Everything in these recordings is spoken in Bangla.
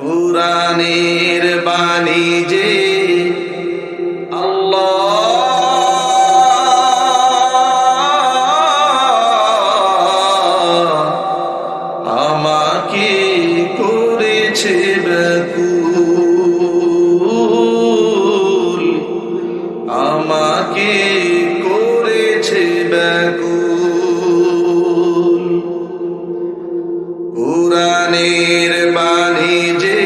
কুরআনের বাণী যে আমাকে করেছে ব্যাকুল, আমাকে করেছে ব্যাকুল। কুরআনের বাণী যে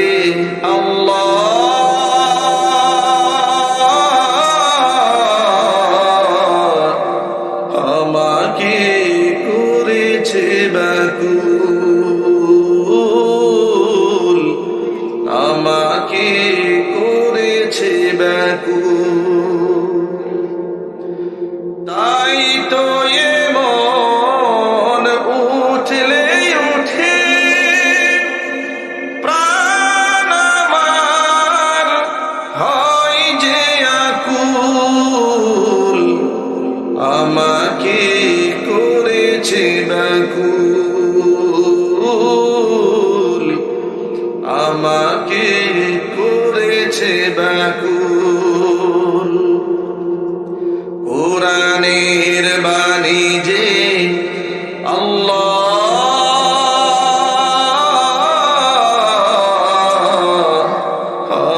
আমাকে করেছে ব্যাকুল, আমাকে করেছে ব্যাকুল। তাই তো এমন উঠলে উঠে প্রাণ আমার হয় যে আকুল, আমাকে করেছে ব্যাকুল, আমাকে করেছে ব্যাকুল। কুরআনের বাণী যে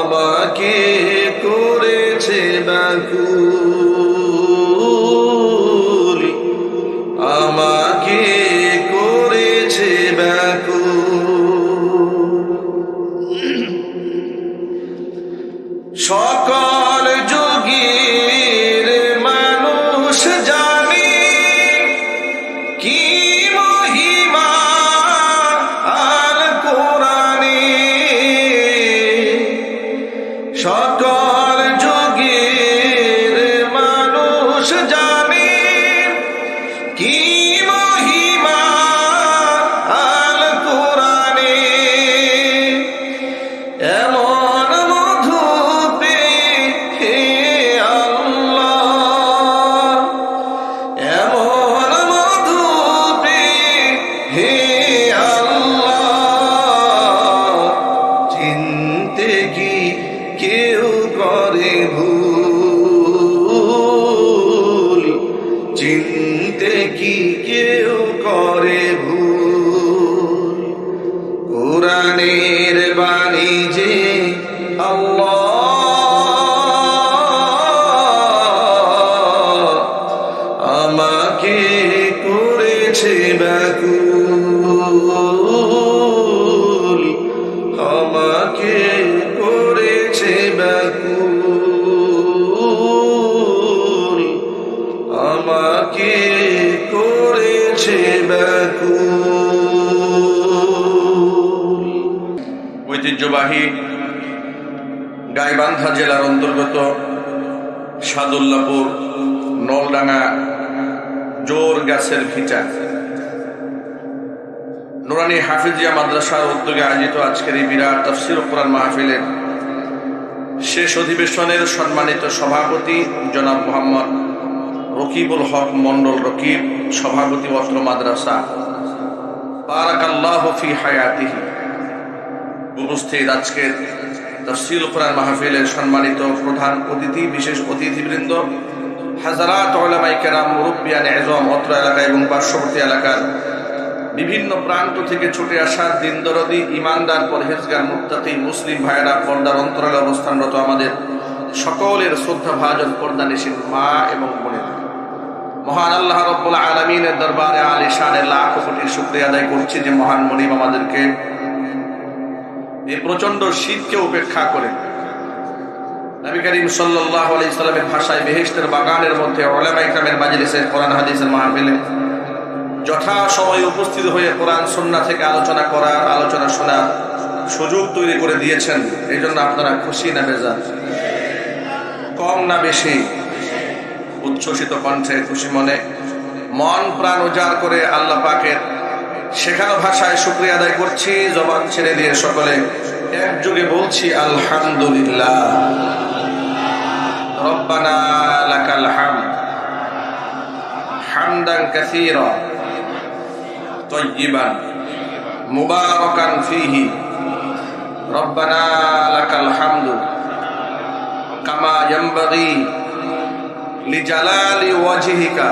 আমাকে করেছে ব্যাকুল, আমাকে করেছে ব্যাকুল। সকল যুগের মানুষ জানে কি মহিমা আল কোরআনে, সকল যুগের মানুষ জানে কি মহিমা আল কোরআনে। এমন মধু পেয়ে হে আল্লাহ, এমন মধু পেয়ে হে আল্লাহ, চিনতে কি কেউ করে ভুল, চিনতে কি কেউ করে ভুল। কুরআনের বাণী যে আমাকে করেছে ব্যাকুল, আমাকে করেছে ব্যাকুল, আমাকে করেছে ব্যাকুল। ঐতিহ্যবাহী গাইবান্ধা জেলার অন্তর্গত সাদুল্লাপুর নলডাঙ্গা জোর গাছের ভিটা নুরানি হাফিজিয়া মাদ্রাসার উদ্যোগে আয়োজিত আজকের এই বিরাট তাফসীর ও কোরআন মাহফিলের শেষ অধিবেশনের সম্মানিত সভাপতি জনাব মোহাম্মদ রকিবুল হক মন্ডল রকিব, সভাপতি অত্র মাদ্রাসা, বারাকাল্লাহু ফি হায়াতিহি। উপস্থিত আজকের তাফসীর ও কোরআন মাহফিলের সম্মানিত প্রধান অতিথি, বিশেষ অতিথিবৃন্দ, হাজারাত উলামায়ে কেরাম, মুরব্বিয়ান এজম, অত্র এলাকা এবং পার্শ্ববর্তী এলাকার বিভিন্ন প্রান্ত থেকে ছুটে আসা দিন দরদি, ইমানদার, পরহেজগার, মুত্তাকি মুসলিম ভাইয়েরা, পর্দার অন্তরালে অবস্থানরত আমাদের সকলের শ্রদ্ধা ভাজন পর্দানিশীন মা এবং বোনেরা, মহান আল্লাহ রাব্বুল আলামিনের দরবারে আলিশানের লাখ কোটি শুকরিয়া আদায় করছি যে মহান মনিব আমাদেরকে এই প্রচন্ড শীতকে উপেক্ষা করে নবী করিম সাল্লাল্লাহু আলাইহি সাল্লামের ভাষায় বেহেশতের বাগানের মধ্যে উলামায়ে কেরামের মাজলিসে কোরআন হাদিসের মাহফিলে যথা সময়ে উপস্থিত হয়ে কোরআন সুন্নাহ থেকে আলোচনা করার, আলোচনা শোনার সুযোগ তৈরি করে দিয়েছেন। এই জন্য আপনারা খুশি না বেজার? কম না বেশি? উচ্ছ্বসিত কণ্ঠে, খুশি মনে, মন প্রাণ উজাড় করে আল্লাহ পাকের শেখানো ভাষায় শুকরিয়া আদায় করছি। জবান ছেড়ে দিয়ে সকলে একযোগে বলছি আলহামদুলিল্লাহ। রব্বানা লাকাল হামদ হামদান কাসীরা তাইয়িবান মুবারাকান ফীহি রব্বানা লাকাল হামদু কামা ইয়ানবাগি লিজালালি ওয়াজহিকা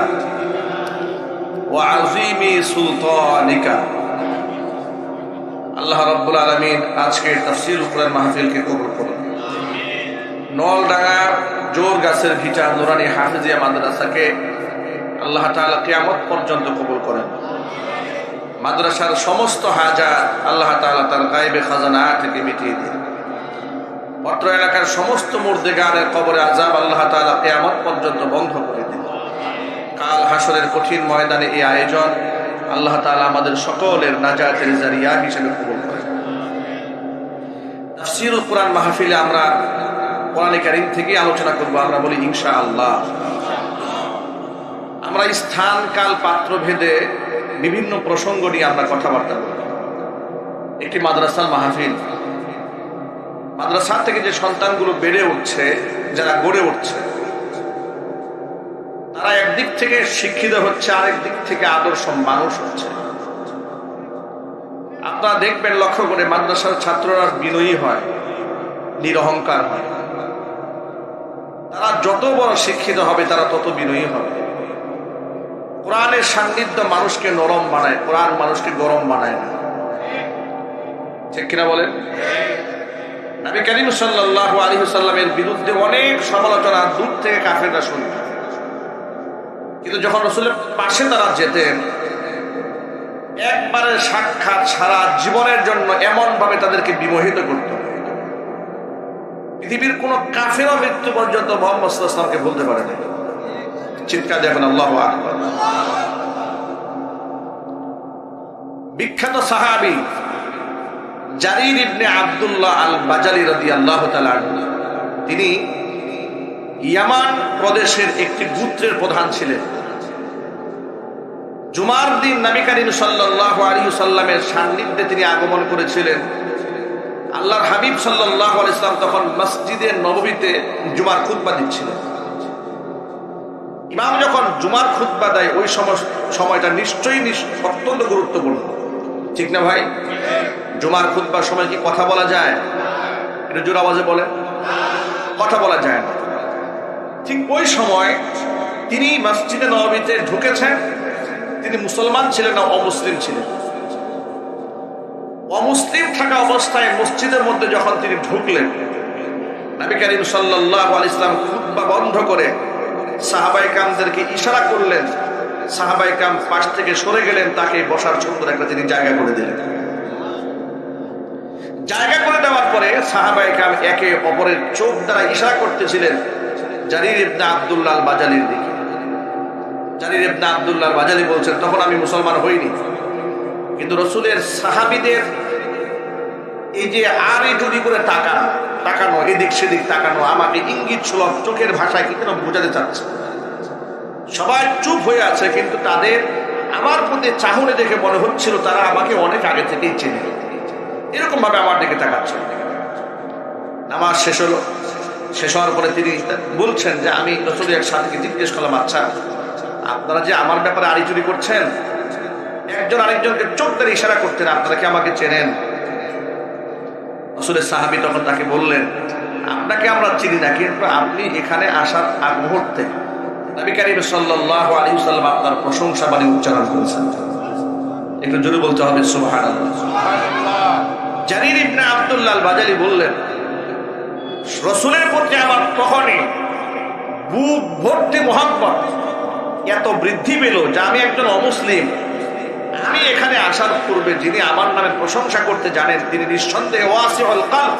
ওয়া আযীমি সুলতানিকা। আল্লাহ রাব্বুল আলামিন আজকের তাফসীরুল কুরআন মাহফিলকে কবুল করুন। নলডাঙ্গা জোর গাছের ভিটা নুরানি হাফিজিয়া মাদ্রাসাকে আল্লাহ তাআলা কিয়ামত পর্যন্ত কবুল করেন। মাদ্রাসার সমস্ত হাজাত আল্লাহ তাআলা তার গায়বে খাজানা থেকে মিটিয়ে দিন। অত্র এলাকার সমস্ত মুর্দেগানের কবরে আযাব আল্লাহ তাআলা কিয়ামত পর্যন্ত বন্ধ করে দিন। কাল হাসরের কঠিন ময়দানে এই আয়োজন আল্লাহ তাআলা আমাদের সকলের নাজাতের জারিয়া হিসেবে কবুল করেন। তাফসীরুল কুরআন মাহফিলে আমরা কোরআনে কারীম থেকে আলোচনা করব। আমরা বলি ইনশাআল্লাহ। আমরা স্থান কাল পাত্র ভেদে বিভিন্ন প্রসঙ্গ নিয়ে আমরা কথাবার্তা বলব। একটি মাদ্রাসার মাহফিল, মাদ্রাসা থেকে যে সন্তানগুলো বেড়ে উঠছে, যারা গড়ে উঠছে, তারা একদিক থেকে শিক্ষিত হচ্ছে, আরেক দিক থেকে আদর্শ মানুষ হচ্ছে। আপনারা দেখবেন লক্ষ্য করে মাদ্রাসার ছাত্ররা বিনয়ী হয়, নিরহংকার হয়। তারা যত বড় শিক্ষিত হবে তারা তত বিনয়ী হবে। কোরআনের সান্নিধ্য মানুষকে নরম বানায়, কোরআন মানুষকে গরম বানায় না। ঠিক কিনা বলেন? নবী করিম সাল্লাল্লাহু আলাইহি ওয়াসাল্লামের বিরুদ্ধে অনেক সমালোচনা দূর থেকে কাফেররা শুনত, কিন্তু যখন রাসূলের পাশে তারা যেতেন, একবারে সাক্ষাৎ সারা জীবনের জন্য এমন ভাবে তাদেরকে বিমোহিত করত, পৃথিবীর কোন কাফেরও মৃত্যু পর্যন্ত মুহাম্মদ সাল্লাল্লাহু আলাইহি ওয়াসাল্লামকে ভুলতে পারে না। চিৎকার দেখুন আল্লাহু আকবার। বিখ্যাত সাহাবী জারির ইবনে আব্দুল্লাহ আল বাজালি রাদিয়াল্লাহু তাআলা আনহু, তিনি ইয়ামান প্রদেশের একটি গোত্রের প্রধান ছিলেন। জুমার দিন নবী করিম সাল্লাল্লাহু আলাইহি ওয়াসাল্লামের সান্নিধ্যে তিনি আগমন করেছিলেন। আল্লাহর হাবিব সাল্লাল্লাহু আলাইহি ওয়াসাল্লাম তখন মসজিদে নববীতে জুমার খুতবা দিচ্ছিলেন। ইমাম যখন জুমার খুতবা দেয়, ওই সময়টা নিশ্চয়ই অত্যন্ত গুরুত্বপূর্ণ, ঠিক না ভাই? জুমার খুতবার সময় কি কথা বলা যায়? এটা জোর আওয়াজে বলে, কথা বলা যায় না। ঠিক ওই সময় তিনি মসজিদে নববীতে ঢুকেছেন। তিনি মুসলমান ছিলেন না অমুসলিম ছিলেন। অমুসলিম থাকা অবস্থায় মসজিদের মধ্যে যখন তিনি ঢুকলেন, নবী করিম সাল্লাল্লাহু আলাইহি ওয়াসাল্লাম খুতবা বন্ধ করে সাহাবায়ে কেরামদেরকে ইশারা করলেন। সাহাবায়ে কেরাম পাশ থেকে সরে গেলেন, তাকে বসার সুন্দর একটা তিনি জায়গা করে দিলেন। জায়গা করে দেওয়ার পরে সাহাবায়ে কেরাম একে অপরের চোখ দ্বারা ইশারা করতেছিলেন জারির ইবনে আব্দুল্লাহ আল বাজালির দিকে। জারির ইবনে আব্দুল্লাহ আল বাজালি বলছেন, তখন আমি মুসলমান হইনি, কিন্তু রাসূলের সাহাবীদের এই যে আড়ি টুরি করে তাকানো, এদিক সেদিক তাকানো, আমাকে ইঙ্গিত সুলভ চোখের ভাষায় কি যেন বোঝাতে চাচ্ছে। সবাই চুপ হয়ে আছে, কিন্তু তাদের আমার প্রতি চাহনি দেখে মনে হচ্ছিল তারা আমাকে অনেক আগে থেকেই চেনে। এরকম ভাবে আমার দিকে তাকাচ্ছে। নামাজ শেষ হলো। শেষ হওয়ার পরে তিনি বলছেন যে আমি রাসূলের এক সাথীকে জিজ্ঞেস করলাম, আচ্ছা আপনারা যে আমার ব্যাপারে আড়ি চুরি করছেন, একজন আরেকজনকে চোখ ধরে ইশারা করতেন, আপনারা কি আমাকে চেনেন? রাসূলের সাহাবী তখন তাকে বললেন, আপনাকে আমরা চিনি না, কিন্তু আপনি এখানে আসার আগ মুহূর্তে নবী করিম সাল্লাল্লাহু আলাইহি ওয়াসাল্লাম আপনার প্রশংসা বাণী উচ্চারণ করেছেন। একটু জোরে বলতে হবে সুবহানাল্লাহ। জারির ইবনে আব্দুল্লাহ আল বাজালি বললেন, রাসূলের প্রতি আমার তখনই বুক ভর্তি মহব্বত এত বৃদ্ধি পেল যে আমি একজন অমুসলিম, আমি এখানে আসার পূর্বে যিনি আমার নামে প্রশংসা করতে জানেন, তিনি নিঃসন্দেহে ওয়াসিউল কলব,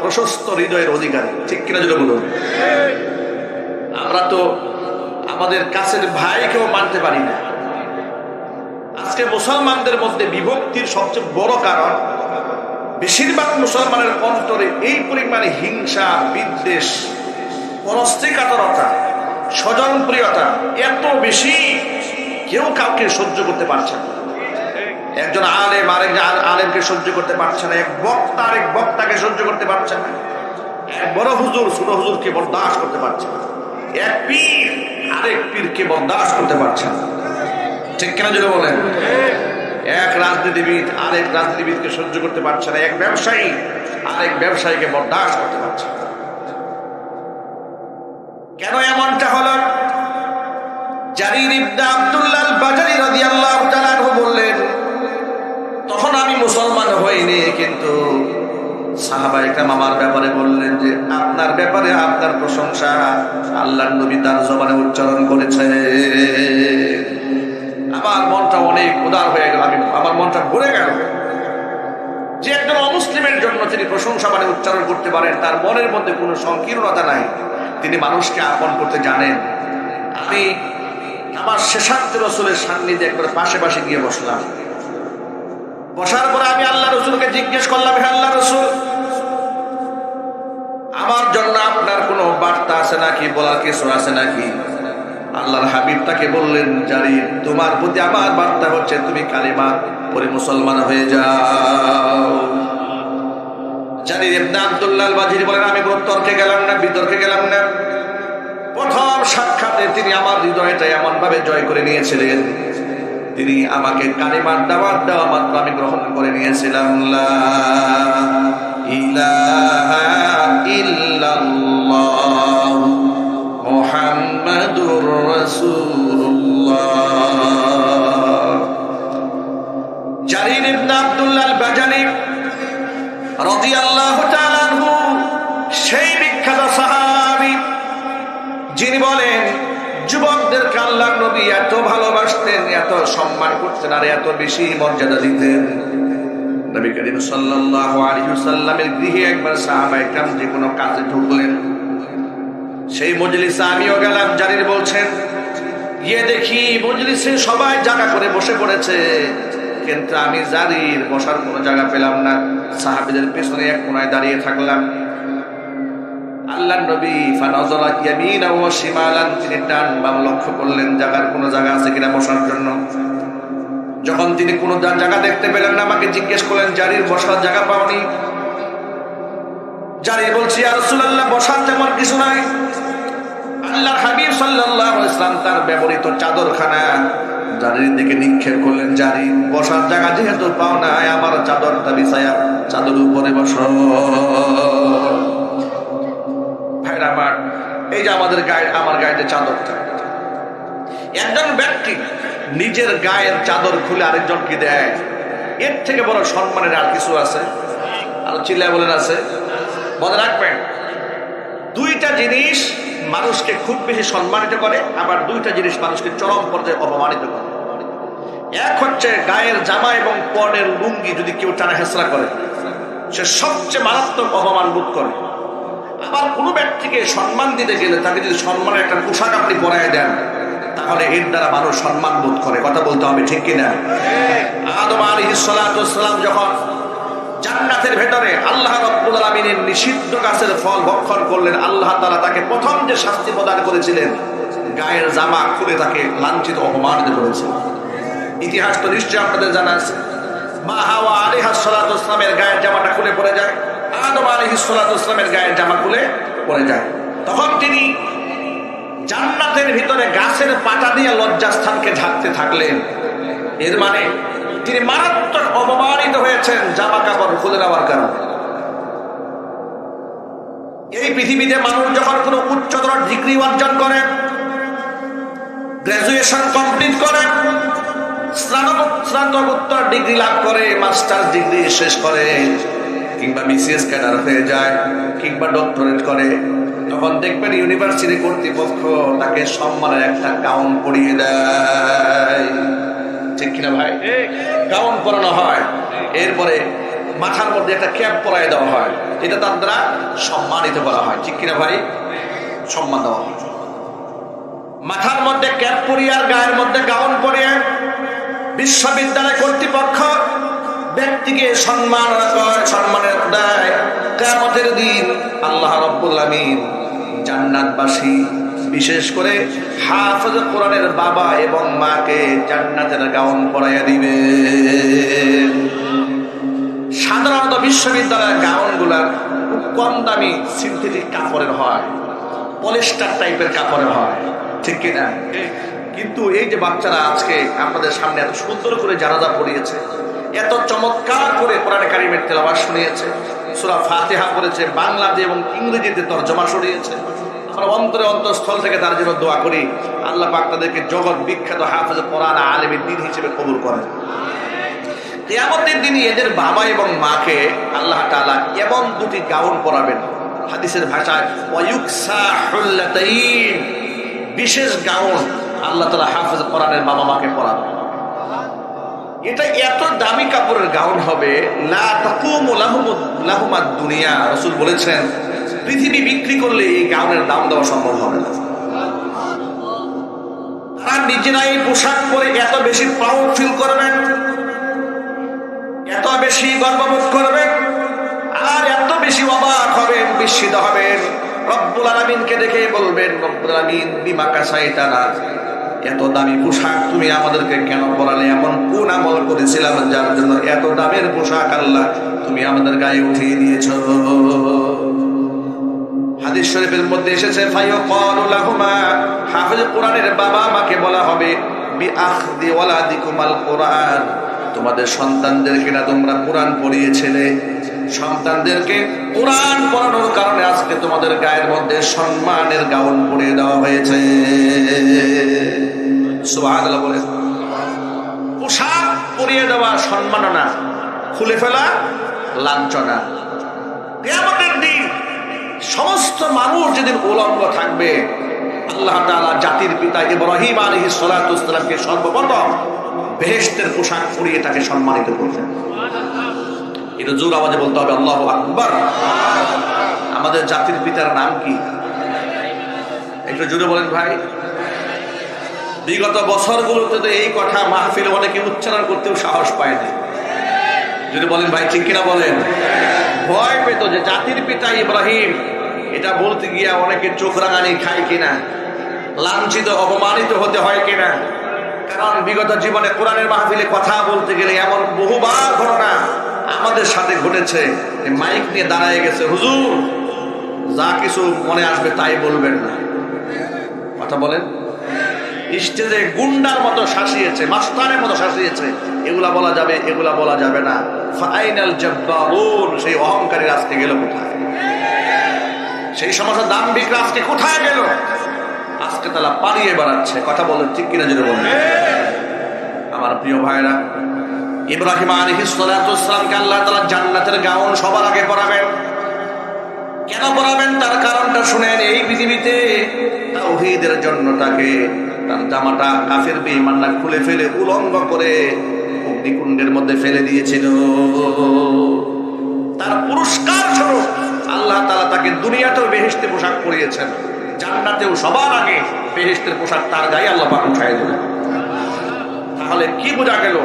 প্রশস্ত হৃদয়ের অধিকারী। ঠিক কিনা জোরে বলুন? আমরা তো আমাদের কাছের ভাইকেও মানতে পারি না। আজকে মুসলমানদের মধ্যে বিভক্তির সবচেয়ে বড় কারণ, বেশিরভাগ মুসলমানের অন্তরে এই পরিমাণে হিংসা, বিদ্বেষ, পরস্ত্রীকাতরতা, স্বজনপ্রিয়তা এত বেশি, কেউ কাউকে সহ্য করতে পারছে না। একজন আলেম আরেকজন আলেমকে সহ্য করতে পারছে না, এক বক্তা আরেক বক্তাকে সহ্য করতে পারছে না, এক বড় হুজুর ছোট হুজুরকে বরদাস্ত করতে পারছে না, এক পীর আরেক পীরকে বরদাস্ত করতে পারছে না। ঠিক কেন যদি বলেন? এক রাজনীতিবিদ আরেক রাজনীতিবিদকে সহ্য করতে পারছে না, এক ব্যবসায়ী আরেক ব্যবসায়ীকে বরদাস্ত করতে পারছে। কেন এমনটা হলো? জারির ইবনে আব্দুল্লাহ আল-বাজালি রাদিয়াল্লাহু তাআলা আনহু বললেন, তখন আমি মুসলমান হইনি, কিন্তু সাহাবায়ে কেরাম আমার ব্যাপারে বললেন যে আপনার ব্যাপারে আপনার প্রশংসা আল্লাহর নবী তার জবানে উচ্চারণ করেছে। আমার মনটা অনেক উদার হয়ে গেল, আমার মনটা ভরে গেল যে একজন অমুসলিমের জন্য তিনি প্রশংসা মানে উচ্চারণ করতে পারেন, তার মনের মধ্যে কোনো সংকীর্ণতা নাই, তিনি মানুষকে আপন করতে জানেন। আমি আমার শেষার্থ রাসূলের সান্নিধ্যে একবার পাশে গিয়ে বসলাম। বসার পরে আমি আল্লাহ রাসূলকে জিজ্ঞেস করলাম, হে আল্লাহ রাসূল, আমার জন্য আপনার কোনো বার্তা আছে নাকি, বলার কিছু আছে নাকি? আল্লাহর হাবিব তাকে বললেন, জারির, তোমার প্রতি আমার বার্তা হচ্ছে তুমি কালিমা পড়ে মুসলমান হয়ে যাও। জারির ইবনে আব্দুল্লাহ আল-বাজালি বলেন, আমি কোনো তর্কে গেলাম না, বিতর্কে গেলাম না। প্রথম সাক্ষাতে তিনি আমার হৃদয়টা এমন ভাবে জয় করে নিয়েছিলেন, তিনি আমাকে কালিমার দাওয়াত দেওয়া মাত্র আমি গ্রহণ করে নিয়েছিলাম। লা ইলাহা ইল্লাল্লাহ মুহাম্মাদুর রাসূলুল্লাহ। জারির ইবনে আব্দুল্লাহ আল-বাজালি রাদিয়াল্লাহু তাআলা আনহু সেই বিখ্যাত সাহাবী যিনি বলেন যুবকদেরকে আল্লাহর নবী এত ভালোবাসতেন, এত সম্মান করতেন, আর এত বেশি মর্যাদা দিতেন। নবী করিম সাল্লাল্লাহু আলাইহি ওয়াসাল্লামের গৃহে একবার সাহাবায়ে কেরাম যে কোনো কাজে ঢুকলেন, সেই মজলিসে আমিও গেলাম। জারির বলছেন, গিয়ে দেখি মজলিসে সবাই জায়গা করে বসে পড়েছে, কিন্তু আমি জারির বসার কোনো জায়গা পেলাম না। সাহাবীদের পেছনে এক কোণায় দাঁড়িয়ে থাকলাম। আল্লাহর নবী ফানাযারা ইয়ামিনা ওয়া শিমালান, তিনি ডান বাম লক্ষ্য করলেন জায়গার কোনো জায়গা আছে কিনা বসার জন্য। যখন তিনি কোনো জায়গা দেখতে পেলেন না, আমাকে জিজ্ঞেস করলেন, জারির বসার জায়গা পাওনি? জারির বলছি, ইয়া রাসূলুল্লাহ, বসার তেমন কিছু নাই। আল্লাহর হাবিব সাল্লাল্লাহু আলাইহি ওয়াসাল্লাম তার ব্যবহৃত চাদরখানা জারির দিকে নিক্ষেপ করলেন। জারি, বসার জায়গা যেহেতু পাও না, আমার চাদরটা বিছায়া চাদর উপরে বসো। আমার এই যে আমাদের গায়ে, আমার গায়ে যে চাদরটা, একজন ব্যক্তি নিজের গায়ের চাদর খুলে আরেকজনকে দেয়, এর থেকে বড় সম্মানের আর কিছু আছে? আরো চিল্লায় বলেন আছে? মনে রাখবেন, দুইটা জিনিস মানুষকে খুব বেশি সম্মানিত করে, আবার দুইটা জিনিস মানুষকে চরম পর্যায়ে অপমানিত করে। এক হচ্ছে গায়ের জামা এবং পরনের লুঙ্গি যদি কেউ টানা হেঁচড়া করে, সে সবচেয়ে মারাত্মক অপমান বোধ করে। আবার কোনো ব্যক্তিকে সম্মান দিতে গেলে তাকে যদি সম্মানের একটা পোশাক আপনি পরায় দেন, তাহলে এর দ্বারা মানুষ সম্মান বোধ করে। কথা বলতে হবে, ঠিক কিনা? আদম আলাইহিস সালাতু ওয়াস সালাম যখন জান্নাতের ভেতরে আল্লাহ রাব্বুল আলামিনের নিষিদ্ধ গাছের ফল ভক্ষণ করলেন, আল্লাহ তাআলা তাকে প্রথম যে শাস্তি প্রদান করেছিলেন, গায়ের জামা খুলে তাকে লাঞ্ছিত অপমানিত করেছিলেন। ইতিহাস তো নিশ্চয়ই আপনাদের জানা আছে। মা হাওয়া আলাইহিস সালাতু ওয়াস সালামের গায়ের জামাটা খুলে পড়ে যায়, আদম আলাইহিস সালাতু ওয়াস সালামের গায়ের জামা খুলে পড়ে যায়। তখন তিনি জান্নাতের ভিতরে গাছের পাতা দিয়ে লজ্জাস্থানকে ঢাকতে থাকলেন। এর মানে তিনি মারাত্মক অপমানিত হয়েছেন জামা কাপড় খুলে নেওয়ার কারণে। এই পৃথিবীতে মানুষ যখন কোনো উচ্চতর ডিগ্রি অর্জন করে, গ্রাজুয়েশন কমপ্লিট করে, স্নাতকোত্তর ডিগ্রি লাভ করে, মাস্টার্স ডিগ্রি শেষ করে, কিংবা বিসিএস ক্যাডার হয়ে যায়, কিংবা ডক্টরেট করে, তখন দেখবেন ইউনিভার্সিটি কর্তৃপক্ষ তাকে সম্মানের একটা গাউন পরিয়ে দেয়। ঠিক কিনা ভাই? গাউন পরানো হয়, এরপরে মাথার মধ্যে একটা ক্যাপ পরায় দেওয়া হয়, এটা তার দ্বারা সম্মানিত করা হয়। ঠিক কিনা ভাই? সম্মান দেওয়া হয়। মাথার মধ্যে ক্যাপ পরিয়ে আর গায়ের মধ্যে গাউন পরিয়ে বিশ্ববিদ্যালয় কর্তৃপক্ষ ব্যক্তিকে সম্মানের দেয়। কিয়ামতের দিন আল্লাহ রাব্বুল আলামিন জান্নাতবাসী, বিশেষ করে হাফেজ কোরআনের বাবা এবং মাকে জান্নাতের গাউন পরাইয়া দিবে। সাধারণত বিশ্ববিদ্যালয়ের গাউনগুলা খুব কম দামি সিনথেটিক কাপড়ের হয়, পলিস্টার টাইপের কাপড়ের হয়। ঠিক কিনা? কিন্তু এই যে বাচ্চারা আজকে আপনাদের সামনে এত সুন্দর করে জানাজা পড়িয়েছে, এত চমৎকার করে কোরআনে কারিমের তেলাওয়াত শুনিয়েছে, সূরা ফাতিহা পড়েছে, বাংলাতে এবং ইংরেজিতে তরজমা সরিয়েছে। আমরা অন্তরে অন্তঃস্থল থেকে তার জন্য দোয়া করি, আল্লাহ পাক তাদেরকে জগৎ বিখ্যাত হাফেজ কোরআন আলেমের দ্বীন হিসেবে কবুল করেন। কিয়ামতের দিনে এদের বাবা এবং মাকে আল্লাহ তাআলা এমন দুটি গাউন পরাবেন, হাদিসের ভাষায় ওয়ায়ুকসাহুল্লাতাইন, বিশেষ গাউন আল্লাহ তাআলা হাফেজ কোরআনের বাবা মাকে পরাবেন। এটা এত দামি কাপড়ের গাউন হবে, লা তাকুমু লাহুমাদ দুনিয়া। রাসূল বলেছেন পৃথিবী বিক্রি করলে এই গাউনের দাম দেওয়া সম্ভব হবে না। তারা নিজেরা এই পোশাক পরে এত বেশি প্রাউড ফিল করবেন, এত বেশি গর্ববোধ করবেন, আর এত বেশি অবাক হবেন, বিস্মিত হবেন, রব্বুল আলামিনকে দেখে বলবেন, রব্বুল আলামিন বিমা কাসাইতানা, এত দামি পোশাক তুমি আমাদেরকে কেন পরালে? এমন কোন আমল করেছিলাম যার জন্য এত দামের পোশাক আল্লাহ তুমি আমাদের গায়ে উঠিয়ে দিয়েছো? হাদিস শরীফের মধ্যে এসেছে, ফায়াকালু লাহুমা, হাফেজ কোরআনের বাবা মাকে বলা হবে, বিআখদি ওয়ালাদিকুমাল কোরআন, তোমাদের সন্তানদেরকে না তোমরা কোরআন পড়িয়েছিলে, সন্তানদেরকে কোরআন পড়ানোর কারণে আজকে তোমাদের গায়ের মধ্যে সম্মানের গাউন পরিয়ে দেওয়া হয়েছে। সুবহানাল্লাহ বলে। পোশাক পরিয়ে দেওয়া সম্মাননা, খুলে ফেলা লাঞ্ছনা। কিয়ামতের দিন সমস্ত মানুষ যেদিন উলঙ্গ থাকবে, আল্লাহ তাআলা জাতির পিতা ইব্রাহিম আলাইহিস সালাতু ওয়াস সালামকে সর্বপ্রথম বেহেশতের পোশাক পরিয়ে তাকে সম্মানিত করবেন। এটা জোর আওয়াজে বলতে হবে আল্লাহু আকবার। আমাদের জাতির পিতার নাম কি? একটু জোরে বলেন ভাই। বিগত বছরগুলোতে তো এই কথা মাহফিলে অনেকে উচ্চারণ করতেও সাহস পায়নি। যদি বলেন ভাই ঠিক কিনা বলেন। ভয় পেত যে জাতির পিতা ইব্রাহিম, এটা বলতে গিয়া অনেকে চোখ রাঙানি খায় কিনা, লাঞ্ছিত অপমানিত হতে হয় কিনা। কারণ বিগত জীবনে কোরআনের মাহফিলে কথা বলতে গেলে এমন বহুবার ঘটনা আমাদের সাথে ঘটেছে, মাইক নিয়ে দাঁড়ায় গেছে, হুজুর যা কিছু মনে আসবে তাই বলবেন না। কথা বলেন। স্টেজে গুন্ডার মতো শাসিয়েছে, মাস্টারের মতো শাসিয়েছে, এগুলা বলা যাবে, এগুলা বলা যাবে না। ফাইনাল জব্বারুন, সেই অহংকারী আজকে গেল কোথায়? সেই সমস্ত দাম্ভিক আজকে কোথায় গেল? আজকে তারা পালিয়ে বেড়াচ্ছে। কথা বলেন ঠিক কিনা জোরে বলেন। আমার প্রিয় ভাইরা, ইব্রাহিম আলাইহিস সালাতু ওয়াস সালামকে আল্লাহ তাআলা জান্নাতের গাউন সবার আগে পরাবেন। কেন পরাবেন তার কারণটা শুনেন। এই পৃথিবীতে তাওহীদের জন্য তাকে তার জামাটা কাফের বেঈমানরা খুলে ফেলে উলঙ্গ করে অগ্নিকুণ্ডের মধ্যে ফেলে দিয়েছিল। তার পুরস্কার স্বরূপ আল্লাহ তাআলা তাকে দুনিয়াতেও বেহেশতে পোশাক পরিয়েছেন, জান্নাতেও সবার আগে বেহেশতের পোশাক তার গায়ে আল্লাহ পাক উঠায় দিলেন। তাহলে কি বোঝা গেল?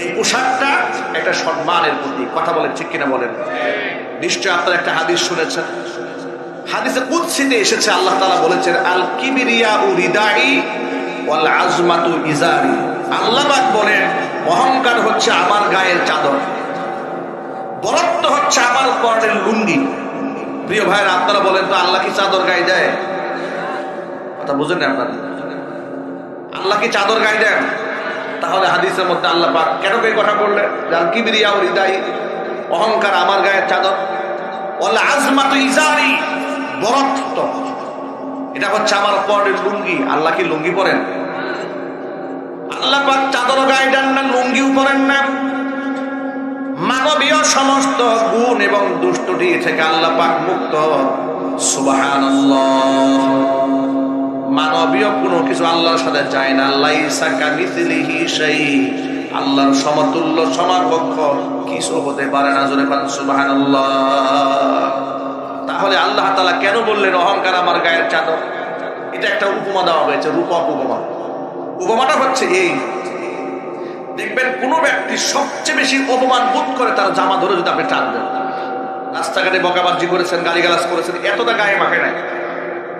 এই পোশাকটা একটা সম্মানের প্রতীক। কথা বলেন ঠিক কিনা বলেন। নিশ্চয় আপনারা একটা হাদিস শুনেছেন। হাদিসে কুদসিতে এসেছে, আল্লাহ তাআলা বলেছেন, আল কিবরিয়াউ রিদাই ওয়াল আজমাতু ইজারি। আল্লাহ পাক বলেন, অহংকার হচ্ছে আমার গায়ের চাদর, বরত্ব হচ্ছে আমার পরনের লুঙ্গি। প্রিয় ভাইরা, আপনারা বলেন তো আল্লাহ কি চাদর গায়ে দেয়? কথা বুঝেন না আপনারা? আল্লাহ কি চাদর গায়ে দেন? তাহলে হাদিসের মধ্যে আল্লাহ পাক কেন এই কথা বললেন? আল কিবরিয়াউ রিদাই, অহংকার আমার গায়ের চাদর, ওয়াল আজমাতু ইজারি, বরত্ব এটা হচ্ছে আমার পরনের লুঙ্গি। আল্লাহ কি লুঙ্গি পরেন? আল্লাহ পাক চাদর গায়ে দেন না, লুঙ্গিও পরেন না। মানবীয় সমস্ত গুণ এবং দুষ্টটি থেকে আল্লাহ পাক মুক্ত। সুবহানাল্লাহ। মানবীয় কোনো কিছু আল্লাহর সাথে যায় না। লাইসা কামিসলিহি শাই, আল্লাহর সমতুল্য সমকক্ষ কিছু হতে পারে না। জোরে বলেন সুবহানাল্লাহ। তাহলে আল্লাহ তাআলা কেন বললেন অহংকার আমার গায়ের চাদর? এটা একটা উপমা দেওয়া হয়েছে, রূপক উপমা। উপমাটা হচ্ছে এই, দেখবেন কোন ব্যক্তি সবচেয়ে বেশি অপমান বোধ করে তার জামা ধরে যদি আপনি টান দেন, রাস্তাঘাটে বকাবাজি করেছেন, গালিগালাজ করেছেন, এতটা গায়ে মাখে নাই,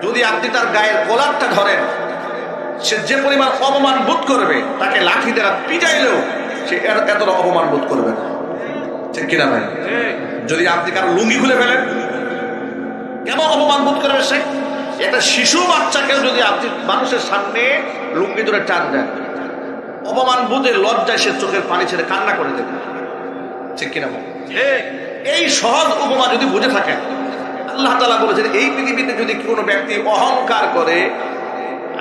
যদি আপনি তার গায়ের কলারটা ধরেন, সে যে পরিমাণ অপমান বোধ করবে, তাকে লাঠি দ্বারা পিটাইলেও সে এতটা অপমান বোধ করবে না। ঠিক কিনা ভাই? যদি আপনি কারো লুঙ্গি খুলে ফেলেন, কেমন অপমান বোধ করবে সে? একটা শিশু বাচ্চাকেও যদি আপনি মানুষের সামনে লুঙ্গি ধরে টান দেন, অপমান বোধে লজ্জায় সে চোখের পানি ছেড়ে কান্না করে দেবে। ঠিক কিনা? এই সহজ উপমা যদি বুঝে থাকেন, আল্লাহ তাআলা বলেছেন এই পৃথিবীতে যদি কোনো ব্যক্তি অহংকার করে,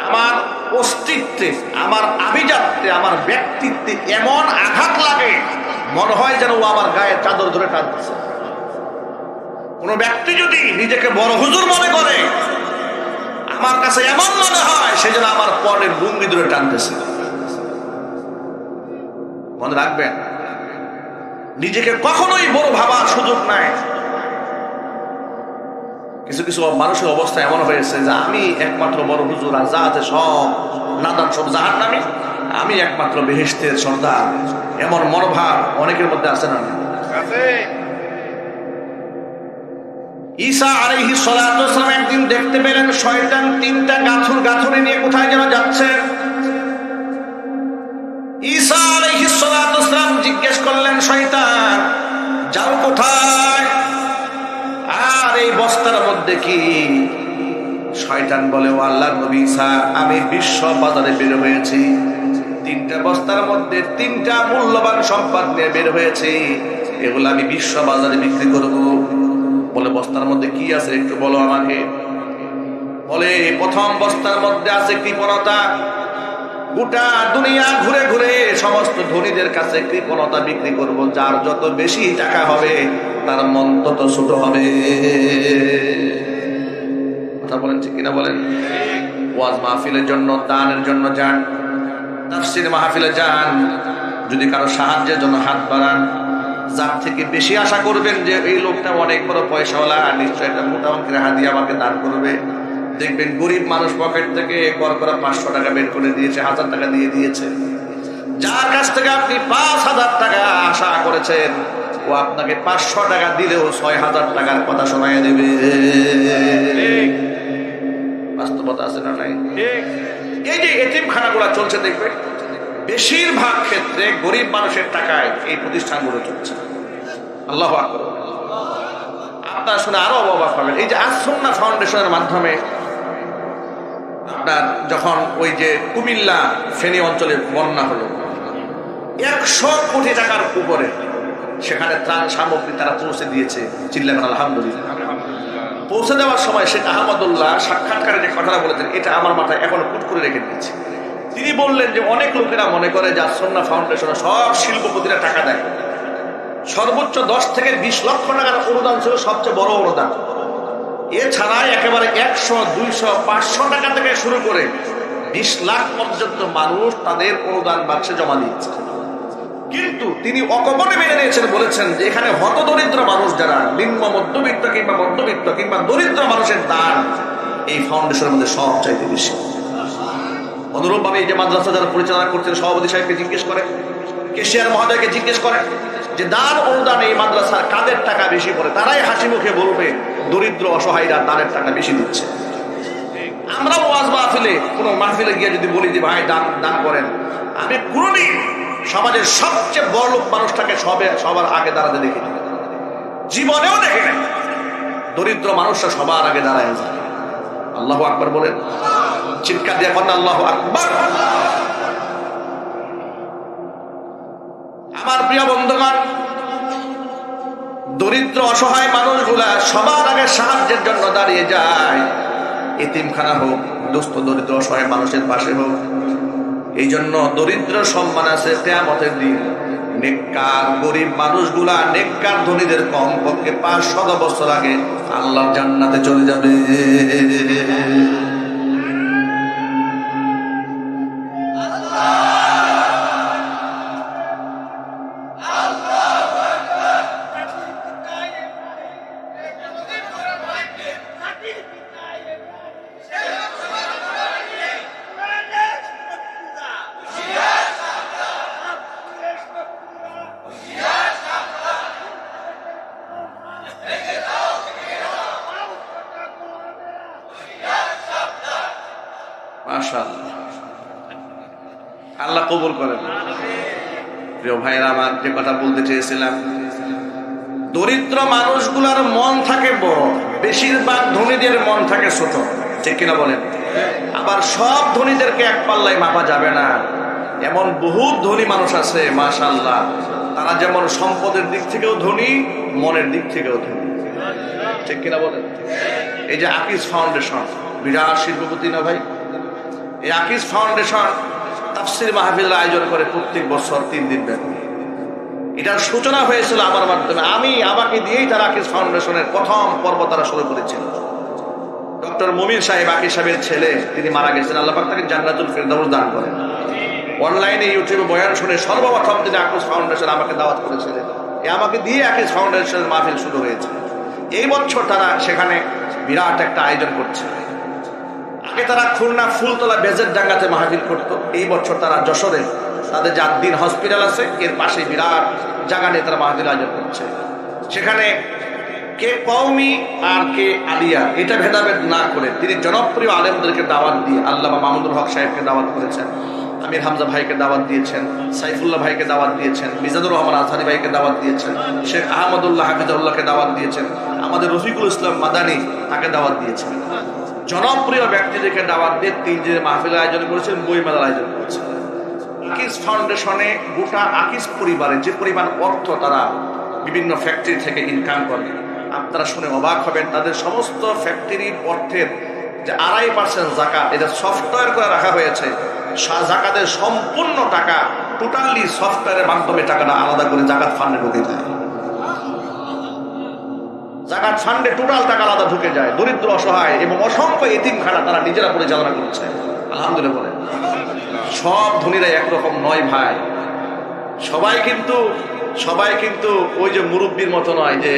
আমার অস্তিত্বে, আমার আভিজাত্যে, আমার ব্যক্তিত্বে এমন আঘাত লাগে মনে হয় যেন ও আমার গায়ে চাদর ধরে টানতেছে। কোন ব্যক্তি যদি নিজেকে বড় হুজুর মনে করে, আমার কাছে এমন মনে হয় সে যেন আমার পরের লুঙ্গি ধরে টানতেছে। মনে রাখবেন, নিজেকে কখনোই বড় ভাবার সুযোগ নাই। কিছু কিছু মানুষের অবস্থা এমন হয়েছে যে আমি একমাত্র বড় হুজুর, আর যা আছে সব নাদান, সব জাহান্নামী, আমি একমাত্র বেহেশতের সর্দার। এমন মনোভাব অনেকের মধ্যে আছে না? ঈসা আলাইহিস সালাতু ওয়াস সালাম একদিন দেখতে পেলেন শয়তান তিনটা গাথুরি নিয়ে কোথায় যেন যাচ্ছে। ঈসা আলাইহিস সালাতু ওয়াস সালাম জিজ্ঞেস করলেন, শয়তান যাও কোথায়? আর এই বস্তার মধ্যে কি? শয়তান বলে, ও আল্লাহর নবী ঈসা, আমি বিশ্ব বাজারে বের হয়েছি, তিনটা বস্তার মধ্যে তিনটা মূল্যবান সম্পদ নিয়ে বের হয়েছি, এগুলো আমি বিশ্ব বাজারে বিক্রি করব। বলে, বস্তার মধ্যে কি আছে একটু বলো আমাকে। বলে, প্রথম বস্তার মধ্যে আছে কৃপণতা। গোটা দুনিয়া ঘুরে ঘুরে সমস্ত ধনীদের কাছে কৃপণতা বিক্রি করব, যার যত বেশি টাকা হবে তার মন তত ছোট হবে। কথা বলেন ঠিক কিনা বলেন? ওয়াজ মাহফিলের জন্য, দানের জন্য যান, তাফসীর মাহফিলে যান, যদি কারো সাহায্যের জন্য হাত বাড়ান, যার থেকে বেশি আশা করবেন যে এই লোকটা অনেক বড় পয়সাওয়ালা, নিশ্চয় একটা মোটা অঙ্কের হাদিয়া আমাকে দান করবে, দেখবেন গরিব মানুষ পকেট থেকে করা 500 টাকা বের করে দিয়েছে, 1000 টাকা দিয়ে দিয়েছে। যার কাছ থেকে আপনি 5000 টাকা আশা করেছেন, ও আপনাকে 500 টাকা দিলেও 6000 টাকার কথা শোনায় দেবে। বাস্তবতা আছে না নাই? এই যে এতিমখানাগুলো চলছে, দেখবে বেশিরভাগ ক্ষেত্রে গরিব মানুষের টাকায় এই প্রতিষ্ঠানগুলো চলছে। আল্লাহু আকবার। আপনারা শুনে আরো অবাক হবেন, এই যে আস-সুন্নাহ ফাউন্ডেশনের মাধ্যমে আপনার যখন ওই যে কুমিল্লা ফেনী অঞ্চলে বন্যা হলো, 100 কোটি টাকার উপরে সেখানে ত্রাণ সামগ্রী তারা পৌঁছে দিয়েছে। চিল্লাবেন আলহামদুলিল্লাহ। পৌঁছে দেওয়ার সময় শেখ আহমদুল্লাহ সাক্ষাৎকারে যে কথাটা বলেছেন, এটা আমার মাথায় এখনো কুট করে রেখে দিয়েছে। তিনি বললেন যে অনেক লোকেরা মনে করে যে আস-সুন্নাহ ফাউন্ডেশনে সব শিল্পপতিরা টাকা দেয়, সর্বোচ্চ 10 থেকে 20 লক্ষ টাকার অনুদান ছিল সবচেয়ে বড় অনুদান। এছাড়া একেবারে 100, 200, 500 টাকা থেকে শুরু করে 20 লাখ পর্যন্ত মানুষ তাদের অনুদান বাক্সে জমা দিচ্ছে। কিন্তু তিনি অকপটে মেনে নিয়েছেন, বলেছেন যে এখানে হতদরিদ্র মানুষ যারা, নিম্ন মধ্যবিত্ত কিংবা মধ্যবিত্ত কিংবা দরিদ্র মানুষের দান এই ফাউন্ডেশনের মধ্যে সবচাইতে বেশি। অনুরূপভাবে এই যে মাদ্রাসা যারা পরিচালনা করছেন, সভাপতি সাহেবকে জিজ্ঞেস করেন, কেশিয়ার মহোদয়কে জিজ্ঞেস করেন যে দান অনুদান এই মাদ্রাসার কাদের টাকা বেশি পড়ে, তারাই হাসি মুখে বলবে দরিদ্র অসহায়রা দানের টাকা বেশি দিচ্ছে। আমরা ওয়াজ মাহফিলে, কোনো মাহফিলে গিয়ে যদি বলি যে ভাই দান করেন, আমি কোনদিন সমাজের সবচেয়ে বড় লোক মানুষটাকে সবার আগে দাঁড়াতে দেখিনি, জীবনেও দেখি নাই। দরিদ্র মানুষরা সবার আগে দাঁড়ায় যায়। আল্লাহু আকবার বলেন, চিৎকার দিয়ে বলেন আল্লাহু আকবার। আমার প্রিয় বন্ধুগণ, দরিদ্র অসহায় মানুষগুলা সবার আগে সাহায্যের জন্য দাঁড়িয়ে যায়। এতিমখানা হোক, দুস্থ দরিদ্র অসহায় মানুষের পাশে হোক। এই জন্য দরিদ্র সম্মান আছে কিয়ামতের দিন। নেককার গরিব মানুষগুলা নেককার ধনীদের কমপক্ষে 500 বছর আগে আল্লাহর জান্নাতে চলে যাবে। মাশাআল্লাহ, আল্লাহ কবুল করেন। প্রিয় ভাইরা আমার, যে কথা বলতে চেয়েছিলাম, দরিদ্র মানুষগুলার মন থাকে বড়, বেশিরভাগ ধনীদের মন থাকে ছোট, ঠিক কিনা বলেন? আবার সব ধনীদেরকে এক পাল্লায় মাপা যাবে না। এমন বহু ধনী মানুষ আছে মাশাআল্লাহ, তারা যেমন সম্পদের দিক থেকেও ধনী, মনের দিক থেকেও ধনী, ঠিক কিনা বলেন? এই যে আকিজ ফাউন্ডেশন বিরাট শিল্পপতি না ভাই, এই আকিজ ফাউন্ডেশন তাফসীর মাহফিল আয়োজন করে প্রত্যেক বছর 3 দিন ব্যাপী। এটার সূচনা হয়েছিল আমার মাধ্যমে, আমাকে দিয়েই তারা আকিজ ফাউন্ডেশনের প্রথম পর্ব তারা শুরু করেছিল। ডক্টর মুমিন সাহেব আকিজ সাহেবের ছেলে, তিনি মারা গেছেন, আল্লাহ পাক তাকে জান্নাতুল ফেরদাউস দান করেন। অনলাইনে ইউটিউবে বয়ান শুনে সর্বপ্রথম তিনি আকিজ ফাউন্ডেশন আমাকে দাওয়াত করেছিলেন, আমাকে দিয়ে আকিজ ফাউন্ডেশনের মাহফিল শুরু হয়েছে। এই বছর তারা সেখানে বিরাট একটা আয়োজন করছে। আগে তারা খুলনা ফুলতলা বেজের ডাঙ্গাতে মাহফিল করত, এই বছর তারা যশোরে তাদের যে আদ্দিন হসপিটাল আছে এর পাশে বিরাট জায়গা নিয়ে তারা মাহফিল আয়োজন করছে। সেখানে কে কওমি আর কে আলিয়া এটা ভেদাভেদ না করে তিনি জনপ্রিয় আলেমদেরকে দাওয়াত দিয়ে আল্লামা মাহমুদুল হক সাহেবকে দাওয়াত করেছেন, আমির হামজা ভাইকে দাওয়াত দিয়েছেন, সাইফুল্লাহ ভাইকে দাওয়াত দিয়েছেন, মিজানুর রহমান আজহারি ভাইকে দাওয়াত দিয়েছেন, শেখ আহমদুল্লাহ হাফিজুল্লাহকে দাওয়াত দিয়েছেন, আমাদের রফিকুল ইসলাম মাদানী তাকে দাওয়াত দিয়েছেন। জনপ্রিয় ব্যক্তিদেরকে দাওয়াত দিয়ে 3 দিনের মাহফিলের আয়োজন করেছেন, বইমেলার আয়োজন করেছেন। আকিজ ফাউন্ডেশনে গোটা আকিজ পরিবারে যে পরিমাণ অর্থ তারা বিভিন্ন ফ্যাক্টরি থেকে ইনকাম করে, আপনারা শুনে অবাক হবেন। তাদের সমস্ত ফ্যাক্টরির অর্থের যে 2.5% জাকাত, এটা সফটওয়্যার করে রাখা হয়েছে। জাকাতের সম্পূর্ণ টাকা টোটালি সফটওয়্যারের মাধ্যমে টাকাটা আলাদা করে জাকাত ফান্ডে ঢুকে যায়। জাকাত ফান্ডে টোটাল টাকা আলাদা ঢুকে যায়। দরিদ্র, অসহায় এবং অসংখ্য এতিমখানা তারা নিজেরা পরিচালনা করছে। আলহামদুলিল্লাহ বলে। সব ধনীরা একরকম নয় ভাই, সবাই কিন্তু ওই যে মুরব্বীর মতো নয় যে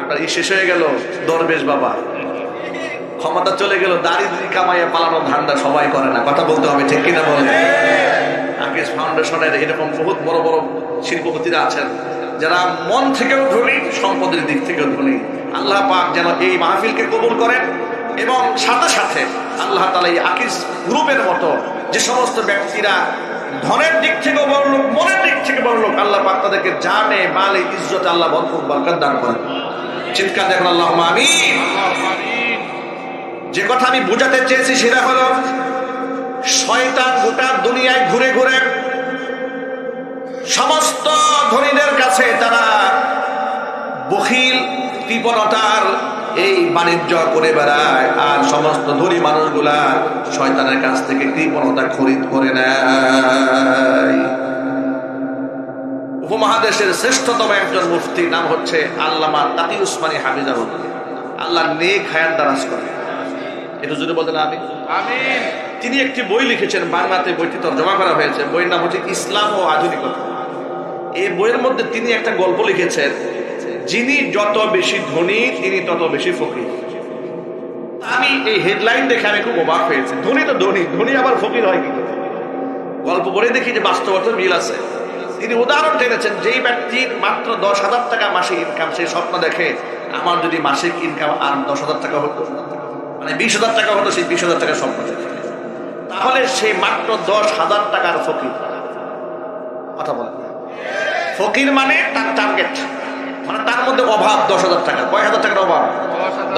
আপনার শেষ হয়ে গেল দরবেশ বাবা, ক্ষমতা চলে গেল, দাড়ি কামাইয়া পালানোর ধান্দা সবাই করে না, কথা বলতে হবে, ঠিক কিনা বলে? আকিজ ফাউন্ডেশনের এরকম বহুত বড় বড় শিল্পপতিরা আছেন যারা মন থেকেও ধনী, সম্পদের দিক থেকেও ধনী। আল্লাহ পাক যেন এই মাহফিলকে কবুল করেন এবং সাথে সাথে আল্লাহ তাআলা এই আকিজ গ্রুপের মতো যে সমস্ত ব্যক্তিরা ধনের দিক থেকে বড় লোক, মনের দিক থেকে বড় লোক, আল্লাহ পাক তাদেরকে জানে মালে ইজ্জতে আল্লাহ ভরপুর বরকত দান করেন। চিৎকার দেখুন আল্লাহুম্মা আমিন। যে কথা আমি বোঝাতে চেয়েছি সেটা হলো, শয়তান গোটা দুনিয়ায় ঘুরে ঘুরে সমস্ত ধনীদের কাছে তারা বখিল কৃপণতার এই বাণিজ্য করে বেড়ায়, আর সমস্ত ধনী মানুষগুলা শয়তানের কাছ থেকে কৃপণতা খরিদ করে নেয়। উপমহাদেশের শ্রেষ্ঠতম একজন মুফতি, নাম হচ্ছে আল্লামা তাকি উসমানী হাফিজাহুল্লাহ, আল্লাহ নেক হায়াত দারাজ করে। এটা যদি বলতেন আমিন। তিনি একটি বই লিখেছেন, বাংলাতে বইটি তর্জমা করা হয়েছে। বইয়ের নাম হচ্ছে ইসলাম ও আধুনিকতা। এই বইয়ের মধ্যে তিনি একটা গল্প লিখেছেন, যিনি যত বেশি ধনী তিনি তত বেশি ফকির। আমি এই হেডলাইন দেখে আমি খুব অবাক হয়েছি। ধনী তো ধনী আবার ফকির হয় কি করে? গল্প পড়ে দেখি যে বাস্তবতার মিল আছে। তিনি উদাহরণ টেনেছেন, যেই ব্যক্তির মাত্র 10,000 টাকা মাসিক ইনকাম, সেই স্বপ্ন দেখে আমার যদি মাসিক ইনকাম আর 10,000 টাকা হতো, মানে 20,000 টাকা হতো, সেই 20,000 টাকা স্বপ্ন দেখে, তাহলে সেই মাত্র 10,000 টাকার ফকির। কথা বলেন, ফকির মানে তার টার্গেট, মানে তার মধ্যে অভাব 10,000 টাকা। কয় হাজার টাকার অভাব?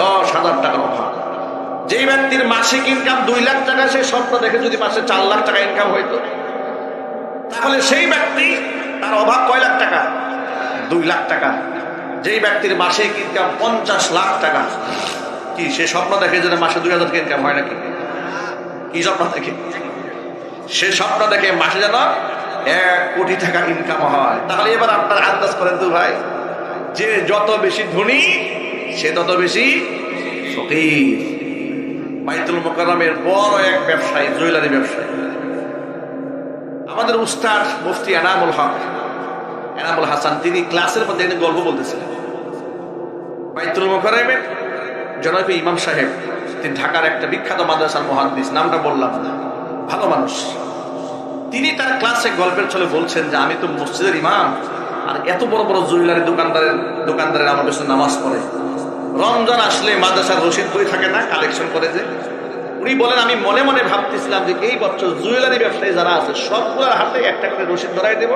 10,000 টাকার অভাব। যেই ব্যক্তির মাসিক ইনকাম 2 লাখ টাকা, সেই স্বপ্ন দেখে যদি মাসে 4 লাখ টাকা ইনকাম হইতো, তাহলে সেই ব্যক্তি তার অভাব কয় লাখ টাকা? 2 লাখ টাকা। যেই ব্যক্তির মাসিক ইনকাম 50 লাখ টাকা, কি সে স্বপ্ন দেখে যে মাসে 2,000 টাকা ইনকাম হয় নাকি? কি স্বপ্ন দেখে? সে স্বপ্ন দেখে মাসে যেন 1 কোটি টাকা ইনকাম হয়। তাহলে এবার আপনার আন্দাজ করেন তো ভাই, যে যত বেশি ধনী সে তত বেশি ফকির। বাইতুল মুকাররমের বড় এক ব্যবসায়ী, জুয়েলারি ব্যবসায়ী, আমাদের উস্তাদ মুফতি এনামুল হক, এনামুল হাসান, তিনি ক্লাসের মধ্যে একদিন গল্প বলতেছিলেন। বাইতুল মুকাররমের জনৈক ইমাম সাহেব, তিনি ঢাকার একটা বিখ্যাত মাদ্রাসার মুহাদ্দিস, নামটা বললাম না, ভালো মানুষ। তিনি তার ক্লাসে গল্পের ছলে বলছেন যে আমি তো মসজিদের ইমাম, আর এত বড় বড় জুয়েলারি দোকানদারের আমার পেছনে নামাজ পড়ে। রমজান আসলে মাদ্রাসার রশিদ বই থাকে না, কালেকশন করে যে। উনি বলেন, আমি মনে মনে ভাবতেছিলাম যে এই বছর জুয়েলারি ব্যবসায়ী যারা আছে সবগুলোর হাতে একটা করে রশিদ ধরাই দেব,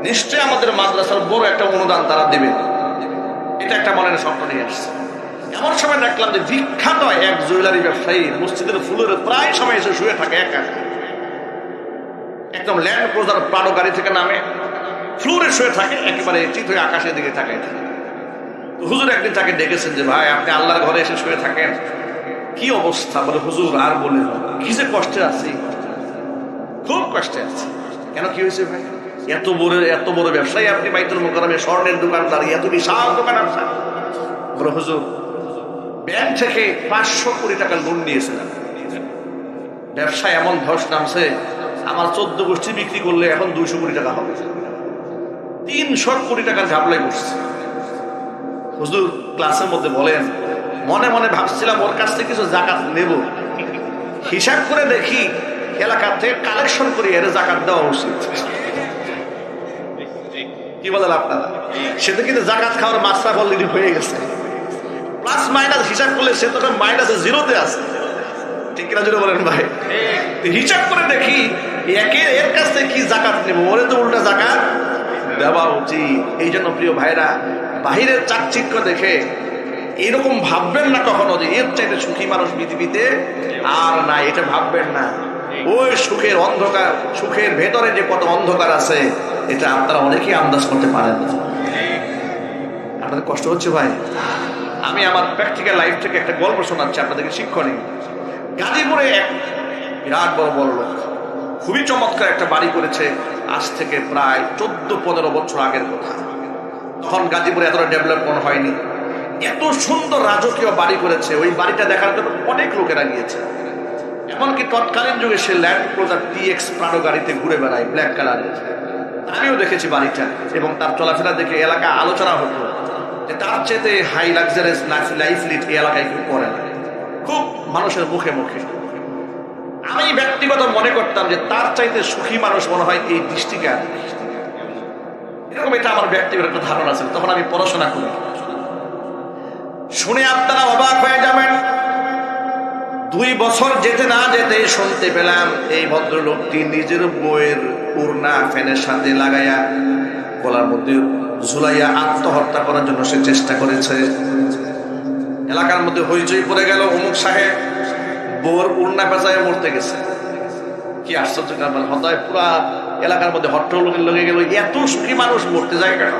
নিশ্চয়ই আমাদের মাদ্রাসার বড় একটা অনুদান তারা দেবে। এটা একটা মনের স্বপ্ন নিয়ে আসছে। এমন সময় দেখলাম যে বিখ্যাত এক জুয়েলারি ব্যবসায়ী মসজিদের ফুলের প্রায় সময় এসে শুয়ে থাকে একা, একদম ল্যান্ড ক্রুজার প্রাডো গাড়ি থেকে নামে, ফ্লোরে শুয়ে থাকে, একেবারে চিত হয়ে আকাশের দিকে তাকায় থাকে। তো হুজুর একদিন তাকে ডেকেছেন যে ভাই আপনি আল্লাহর ঘরে এসে শুয়ে থাকেন, কি অবস্থা? বলে হুজুর আর বলে কি যে কষ্টে আছি, খুব কষ্টে আছে। কেন, কি হয়েছে ভাই? এত বড় ব্যবসায়ী আপনি, বাইতুল মুকাররমে স্বর্ণের দোকানদার, এত বিশাল দোকান আপনার। বলে হুজুর ব্যাংক থেকে 500 কোটি টাকা লোন নিয়েছিলাম, ব্যবসায় এমন ধস নামছে, আমার 14 গোষ্ঠী বিক্রি করলে এখন 200 কোটি টাকা হবে, 300 কোটি টাকার ঝাপলাই বসছে। হুজুর ক্লাসের মধ্যে বলেন, মনে মনে ভাবছিলাম ওর কাছ থেকে কিছু জাকাত নেব, হিসাব করে দেখি এলাকা থেকে কালেকশন করি এর জাকাত দেওয়া উচিত। কি বলেন আপনারা? সেটা কিন্তু জাকাত খাওয়ার মাত্রা অলরেডি হয়ে গেছে, প্লাস মাইনাস হিসাব করলে সে তো মাইনাসে জিরোতে আছে। ঠিক কিনা জুড়ে বলেন ভাই? হিসাব করে দেখি এর কাছ থেকে কি জাকাত নেব, ওরে তো উল্টা জাকাত দেওয়া উচিত। এই জন্য প্রিয় ভাইরা, বাহিরের চাকচিক্য দেখে এরকম ভাববেন না কখনো যে এর চাইতে সুখী মানুষ পৃথিবীতে আর নাই, এটা ভাববেন না। ওই সুখের অন্ধকার, সুখের ভেতরে যে কত অন্ধকার আছে, এটা আপনারা অনেকেই আন্দাজ করতে পারেন না। আপনাদের কষ্ট হচ্ছে ভাই? আমি আমার প্র্যাকটিক্যাল লাইফ থেকে একটা গল্প শোনাচ্ছি আপনাদেরকে, শিক্ষণীয়। গাজীপুরে এক বিরাট বড় লোক, খুবই চমৎকার একটা বাড়ি করেছে, আজ থেকে প্রায় 14-15 বছর আগের কথা। তখন গাজীপুরে এতটা ডেভেলপমেন্ট হয়নি, এত সুন্দর রাজকীয় বাড়ি করেছে। ওই বাড়িটা দেখার জন্য অনেক লোকেরা গিয়েছে। এমনকি তৎকালীন যুগে সে ল্যান্ড ক্রুজার TX প্রাডো গাড়িতে ঘুরে বেড়ায়, ব্ল্যাক কালারের। আমিও দেখেছি বাড়িটা, এবং তার চলাফেরা দেখে এলাকা আলোচনা হতো যে তার চেয়ে হাই লাক্সারিয়াস লাইফ লিড এই এলাকায় কেউ করে না, খুব মানুষের মুখে মুখে। আমি ব্যক্তিগত মনে করতাম যে তার চাইতে সুখী মানুষ মনে হয় এই দৃষ্টিকে, এরকম এটা আমার ব্যক্তিগত একটা ধারণা ছিল। তখন আমি পড়াশোনা করি, শুনে আপনারা অবাক হয়ে যাবেন। 2 বছর যেতে না যেতে শুনতে পেলাম এই ভদ্রলোকটি নিজের বইয়ের ওড়না ফ্যানের সাথে লাগাইয়া গলার মধ্যে ঝুলাইয়া আত্মহত্যা করার জন্য সে চেষ্টা করেছে। এলাকার মধ্যে হইচই পড়ে গেল, অমুক সাহেব বউর ওড়না পেঁচায় মরতে গেছে। কি আশ্চর্য ব্যাপার, হতায় পুরা এলাকার মধ্যে হট্টগোল লেগে গেল, এত সুখী মানুষ মরতে যায় কেন?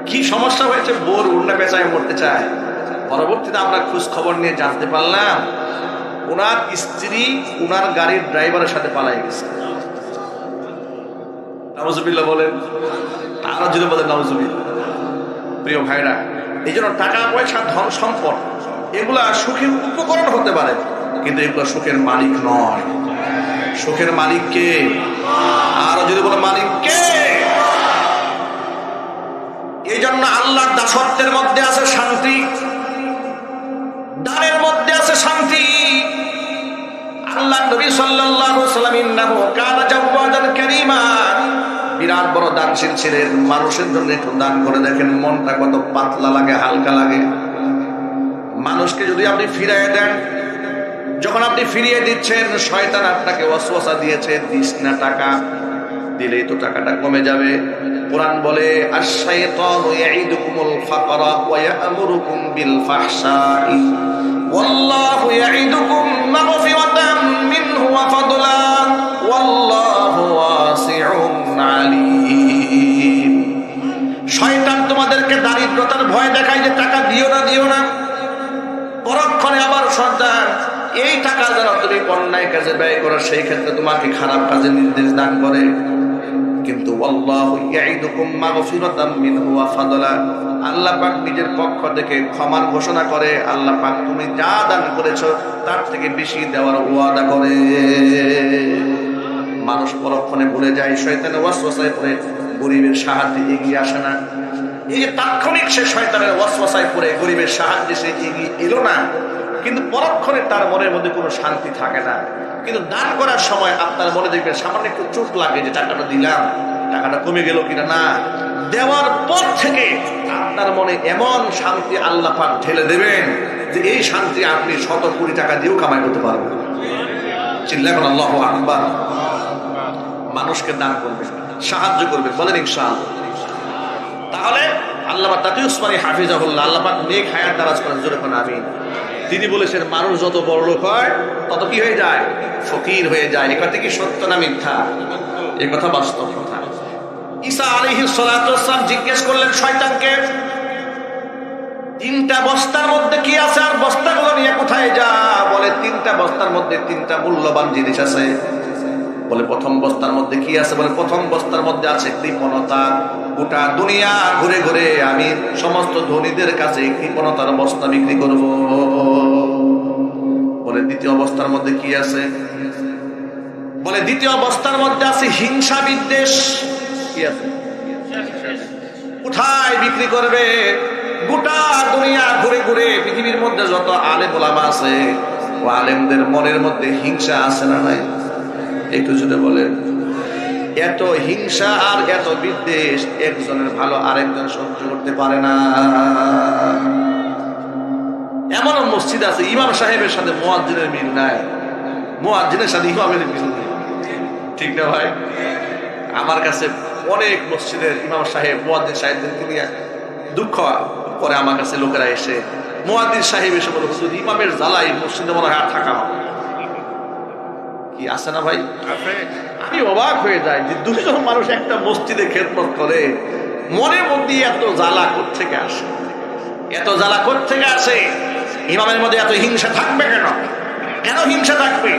কি সমস্যা হয়েছে? বউর ওড়না পেঁচায় মরতে চায়। পরবর্তীতে আমরা খোঁজ খবর নিয়ে জানতে পারলাম ওনার স্ত্রী ওনার গাড়ির ড্রাইভারের সাথে পালাই গেছে। নাউজুবিল্লাহ বলেন, আরো যদি বলেন নাউজুবিল্লাহ। প্রিয় ভাইরা, এই জন্য টাকা পয়সা, ধন সম্পদ এগুলা সুখের উপকরণ হতে পারে, কিন্তু এগুলো সুখের মালিক নয়। সুখের মালিক কে? আরো যদি বলে মালিক কে? এই জন্য আল্লাহর দাসত্বের মধ্যে আছে শান্তি, দানের মধ্যে আছে শান্তি। আল্লাহ নবী সাল্লাল্লাহু আলাইহি ওয়াসাল্লাম ইন্নাহু কানা জাওয়াদান কারীমা, বিরাট বড় দানশীল ছিলেন। মানুষের জন্য একটু দান করে দেখেন, মনটা কত পাতলা লাগে, হালকা লাগে। মানুষকে যদি আপনি ফিরিয়ে দেন, যখন আপনি ফিরিয়ে দিচ্ছেন, শয়তান আপনাকে ওয়াসওয়াসা দিয়েছে, দিস না, টাকা দিলেই তো টাকাটা কমে যাবে। কোরআন বলে আশ-শাইতানু ইয়াইদুকুমুল ফাকরা ওয়া ইয়া'মুরুকুম বিল ফাহশাই ওয়াল্লাহু ইয়াইদুকুম মাগফিরাতাম মিনহু ওয়া ফাদলা ওয়াল্লাহু ওয়াসিউন আলীম। শয়তান তোমাদেরকে দারিদ্রতার ভয় দেখায় যে টাকা দিও না, পরক্ষণে আবার সন্তান এই টাকা যেন তুমি অন্যায় কাজে ব্যয় করো, সেই ক্ষেত্রে তোমাকে খারাপ কাজে নির্দেশ দান করে। কিন্তু আল্লাহু ইয়াইদুকুম মাগফিরাতাম মিনহু ওয়া ফাদলা, আল্লাহ পাক নিজের পক্ষ থেকে ক্ষমার ঘোষণা করে। আল্লাহ পাক তুমি যা দান করেছো তার থেকে বেশি দেওয়ার ওয়াদা করে। মানুষ পরক্ষণে ভুলে যায়, শয়তানের ওয়াসওয়াসায় পড়ে গরিবের সাহায্যে এগিয়ে আসে না। এই যে তাৎক্ষণিক সে শয়তানের ওয়াসওয়াসায় পড়ে গরিবের সাহায্যে সে এগিয়ে এলো না, কিন্তু পরক্ষণে তার মনের মধ্যে কোনো শান্তি থাকে না। কিন্তু দান করার সময় আপনার মনে দেখবেন সামান্য একটু চোট লাগে যে টাকাটা দিলাম, টাকাটা কমে গেল কিনা। না, দেওয়ার পর থেকে আপনার মনে এমন শান্তি আল্লাহ পাক ঢেলে দেবেন যে এই শান্তি আপনি 100 কোটি টাকা দিয়েও কামাই করতে পারবেন। চিল্লাবেন আল্লাহু আকবার। মানুষকে দান করবেন, সাহায্য করবেন, বলেন ইনশাআল্লাহ। তাহলে আল্লামা তাকি উসমানী হাফিজাহুল্লাহ, আল্লাহ পাক নেক হায়াত দারাজ করেন, জোরে কোন আমিন। তিনি বলেছেন মানুষ যত বড় লোক হয় তত কি হয়ে যায়? ফকির হয়ে যায়। এ কথা কি সত্য না মিথ্যা? এ কথা বাস্তব কথা। ঈসা আলাইহিস সালাতু ওয়াস সালাম জিজ্ঞেস করলেন শয়তানকে, তিনটা বস্তার মধ্যে কি আছে আর বস্তাগুলো নিয়ে কোথায় যা? বলে তিনটা বস্তার মধ্যে তিনটা মূল্যবান জিনিস আছে। বলে প্রথম বস্তার মধ্যে কি আছে? বলে প্রথম বস্তার মধ্যে আছে কৃপণতা। গোটা দুনিয়া ঘুরে ঘুরে আমি সমস্ত ধনীদের কাছে কৃপণতার বস্তা বিক্রি করব। বলে দ্বিতীয় বস্তার মধ্যে কি আছে? বলে দ্বিতীয় বস্তার মধ্যে আছে হিংসা বিদ্বেষ। কি আছে? কোথায় বিক্রি করবে? গোটা দুনিয়া ঘুরে ঘুরে পৃথিবীর মধ্যে যত আলেম ওলামা আছে, ও আলেমদের মনের মধ্যে হিংসা আছে না নাই? একটু যদি বলেন, এত হিংসা আর এত বিদ্বেষ একজনের ভালো আরেকজন সহ্য করতে পারে না। এমন মসজিদ আছে ইমাম সাহেবের সাথে মুয়াজ্জিনের মিল নাই, মুয়াজ্জিনের সাথে ইমামের মিল নেই। ঠিক না ভাই? আমার কাছে অনেক মসজিদের ইমাম সাহেব মুয়াজ্জিন সাহেবদেরকে নিয়ে দুঃখ করে আমার কাছে লোকেরা এসে, মুয়াজ্জিন সাহেব এসে বলে হুজুর ইমামের জ্বালাই মসজিদে মনে হয় আর থাকা হবে। কি আছে না ভাই? আমি অবাক হয়ে যাই যে দুজন মানুষ একটা মসজিদে খেদমত করে, মনের মধ্যে এত জ্বালা কোত্থেকে আসে? এত জ্বালা কোত্থেকে আসে? ইমামের মধ্যে এত হিংসা থাকবে কেন? কেন হিংসা থাকবে?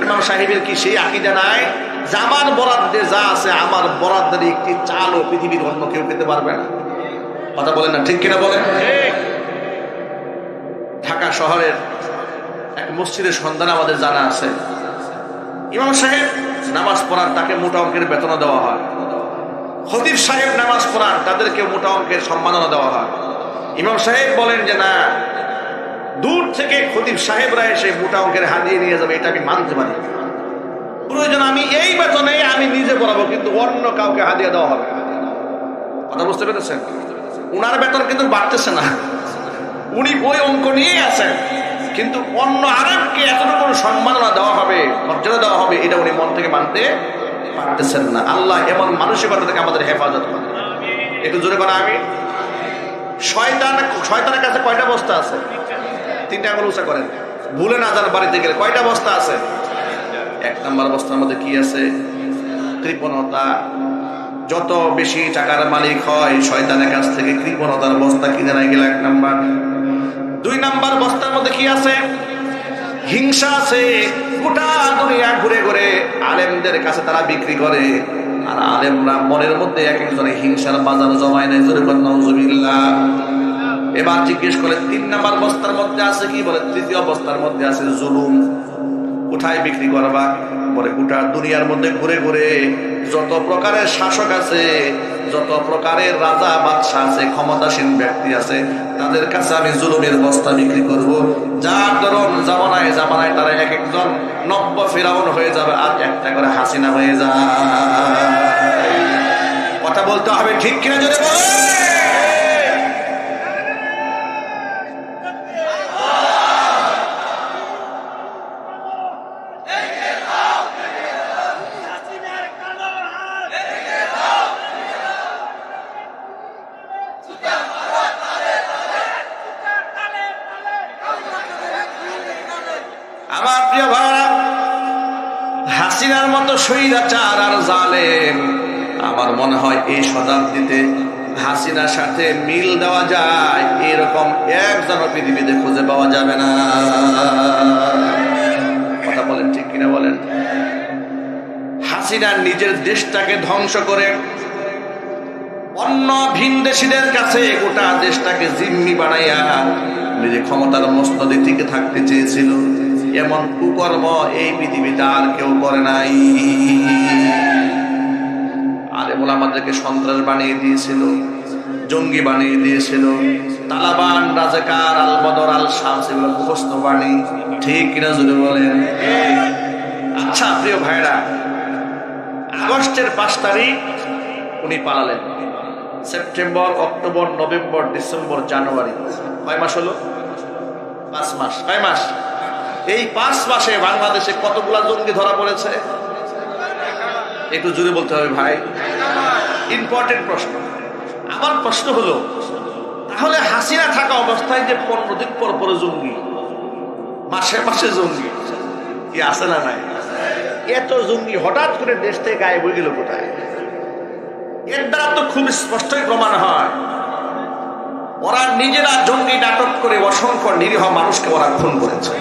ইমাম সাহেবের কি সেই আকীদা নাই যে আমার বরাদ্দে যা আছে, আমার বরাদ্দের একটি চালও পৃথিবীর অন্য কেউ খেতে পারবে না? কথা বলেন না, ঠিক কিনা বলেন? ঢাকা শহরের এক মসজিদের সন্ধান আমাদের জানা আছে। ইমাম সাহেব নামাজ পড়ার, তাকে মোটা অঙ্কের বেতন দেওয়া হয়। খতিব সাহেব নামাজ পড়ান, তাদেরকে মোটা অঙ্কের সম্মাননা দেওয়া হয়। ইমাম সাহেব বলেন যে না, দূর থেকে খতিব সাহেবরা এসে মোটা অঙ্কের হাদিয়ে নিয়ে যাবে, এটা আমি মানতে পারি। প্রয়োজন আমি এই বেতনে আমি নিজে পড়াবো, কিন্তু অন্য কাউকে হাদিয়া দেওয়া হবে। কথা বুঝতে পেরেছেন? উনার বেতন কিন্তু বাড়তেছে না, উনি ওই অঙ্ক নিয়েই আছেন, কিন্তু অন্য আরেককে এতটুকু সম্মাননা দেওয়া হবে, মর্যাদা দেওয়া হবে, এটা উনি মন থেকে মানতে পারতেছেন না। আল্লাহ এমন মানসিকতা থেকে আমাদের হেফাজত করে। একটু জোরে করে আমি। শয়তানের কাছে কয়টা বস্তা আছে? তিনটা আঙুল উঁচা করেন, ভুলে না যান বাড়িতে গেলে। কয়টা বস্তা আছে? এক নাম্বার বস্তার মধ্যে কি আছে? কৃপণতা। যত বেশি টাকার মালিক হয়, শয়তানের কাছ থেকে কৃপণতার বস্তা কিনে নাই গেলে এক নাম্বার। দুই নাম্বার বস্তার মধ্যে কি আছে? হিংসা আছে। গোটা দুনিয়া ঘুরে ঘুরে আলেমদের কাছে তারা বিক্রি করে, আর আলেমরা মনের মধ্যে এক একজনের হিংসার বাজার জমায় নেয়। জোরে বলেন নাউজুবিল্লাহ। এবার জিজ্ঞেস করে তিন নাম্বার বস্তার মধ্যে আছে কি? বলে তৃতীয় বস্তার মধ্যে আছে জুলুম। কোথায় বিক্রি করবা? বলে গোটা দুনিয়ার মধ্যে ঘুরে ঘুরে যত প্রকারের শাসক আছে, যত প্রকারের রাজা বাদশাহ আছে, ক্ষমতাসীন ব্যক্তি আছে, তাদের কাছে আমি জুলুমের বস্তা বিক্রি করব। যার ধরুন জামানায় জামানায় তারা এক একজন নব্য ফেরাউন হয়ে যাবে, আর একটা করে হাসিনা হয়ে যায়। কথা বলতে হবে, ঠিক কিনা যদি বলে। আমার প্রিয় ভাইরা, হাসিনার মতো স্বৈরাচার আর জালেম আমার মনে হয় এই শতাব্দীতে হাসিনার সাথে মিল দেওয়া যায় এরকম একজন পৃথিবীতে খুঁজে পাওয়া যাবে না। কথা বলেন, ঠিক কিনা বলেন? হাসিনা নিজের দেশটাকে ধ্বংস করে অন্য ভিনদেশীদের কাছে গোটা দেশটাকে জিম্মি বানাইয়া নিজে ক্ষমতার মসনদে টিকে থাকতে চেয়েছিল। এমন কুকর্ম এই পৃথিবীতে আর কেউ করে নাই। আলেম ওলামাদেরকে সন্ত্রাস বানিয়ে দিয়েছিল, জঙ্গি বানিয়ে দিয়েছিল, তালেবান, রাজাকার, আল বদর, আল শামস, এগুলো মুখস্থ বাণী। ঠিক কিনা জুড়ে বলেন? আচ্ছা প্রিয় ভাইরা, আগস্টের 5 তারিখ উনি পালালেন। সেপ্টেম্বর, অক্টোবর, নভেম্বর, ডিসেম্বর, জানুয়ারি, কয় মাস হলো? 5 মাস। কয় মাস? এই 5 মাসে বাংলাদেশে কতগুলা জঙ্গি ধরা পড়েছে? একটু জোরে বলতে হবে ভাই, ইম্পর্টেন্ট প্রশ্ন। আমার প্রশ্ন হলো, তাহলে হাসিনা থাকা অবস্থায় যে 15 দিন পর পরে জঙ্গি, মাসে মাসে জঙ্গি কি আছে না নাই? এত জঙ্গি হঠাৎ করে দেশ থেকে গায়েব হয়ে গেল কোথায়? এর দ্বারা তো খুব স্পষ্টই প্রমাণ হয় ওরা নিজেরা জঙ্গি নাটক করে অসংখ্য নিরীহ মানুষকে ওরা খুন করেছে,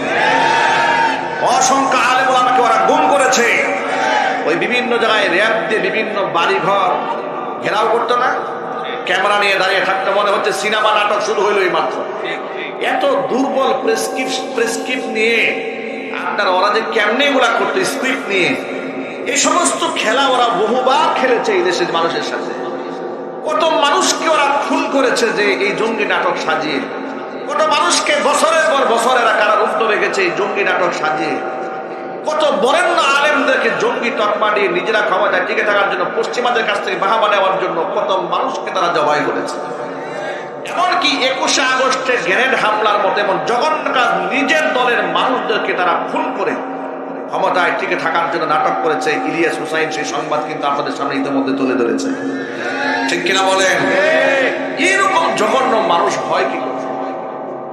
অসংখ্য আলেম ওলামাকে ওরা গুম করেছে। ওই বিভিন্ন জায়গায় র্যাব দিয়ে বিভিন্ন বাড়িঘর ঘেরাও করতো না, ক্যামেরা নিয়ে দাঁড়িয়ে থাকতে, মনে হচ্ছে সিনেমা নাটক শুরু হইল এই মাত্র। এত দুর্বল প্রেসক্রিপ্ট নিয়ে আপনার ওরা যে কেমনে এগুলা করতো স্ক্রিপ্ট নিয়ে, এই সমস্ত খেলা ওরা বহুবার খেলেছে এই দেশের মানুষের সাথে। কত মানুষকে ওরা খুন করেছে যে এই জঙ্গি নাটক সাজিয়ে, কত মানুষকে বছরের পর বছর এরা কারারুদ্ধ রেখেছে এই জঙ্গি নাটক সাজিয়ে, কত বরেণ্য আলেমদেরকে জঙ্গি তকমা দিয়ে নিজেরা ক্ষমতায় টিকে থাকার জন্য পশ্চিমাদের কাছ থেকে বাহাবা নেওয়ার জন্য কত মানুষকে তারা জবাই করেছে। এমনকি 21শে আগস্টের গ্রেনেড হামলার মতো এমন জঘন্য কাজ নিজের দলের মানুষদেরকে তারা খুন করে ক্ষমতায় টিকে থাকার জন্য নাটক করেছে। ইলিয়াস হুসাইন সেই সংবাদ কিন্তু আপনাদের সামনে ইতিমধ্যে তুলে ধরেছে, ঠিক কিনা বলেন? এরকম জঘন্য মানুষ হয় কি করে?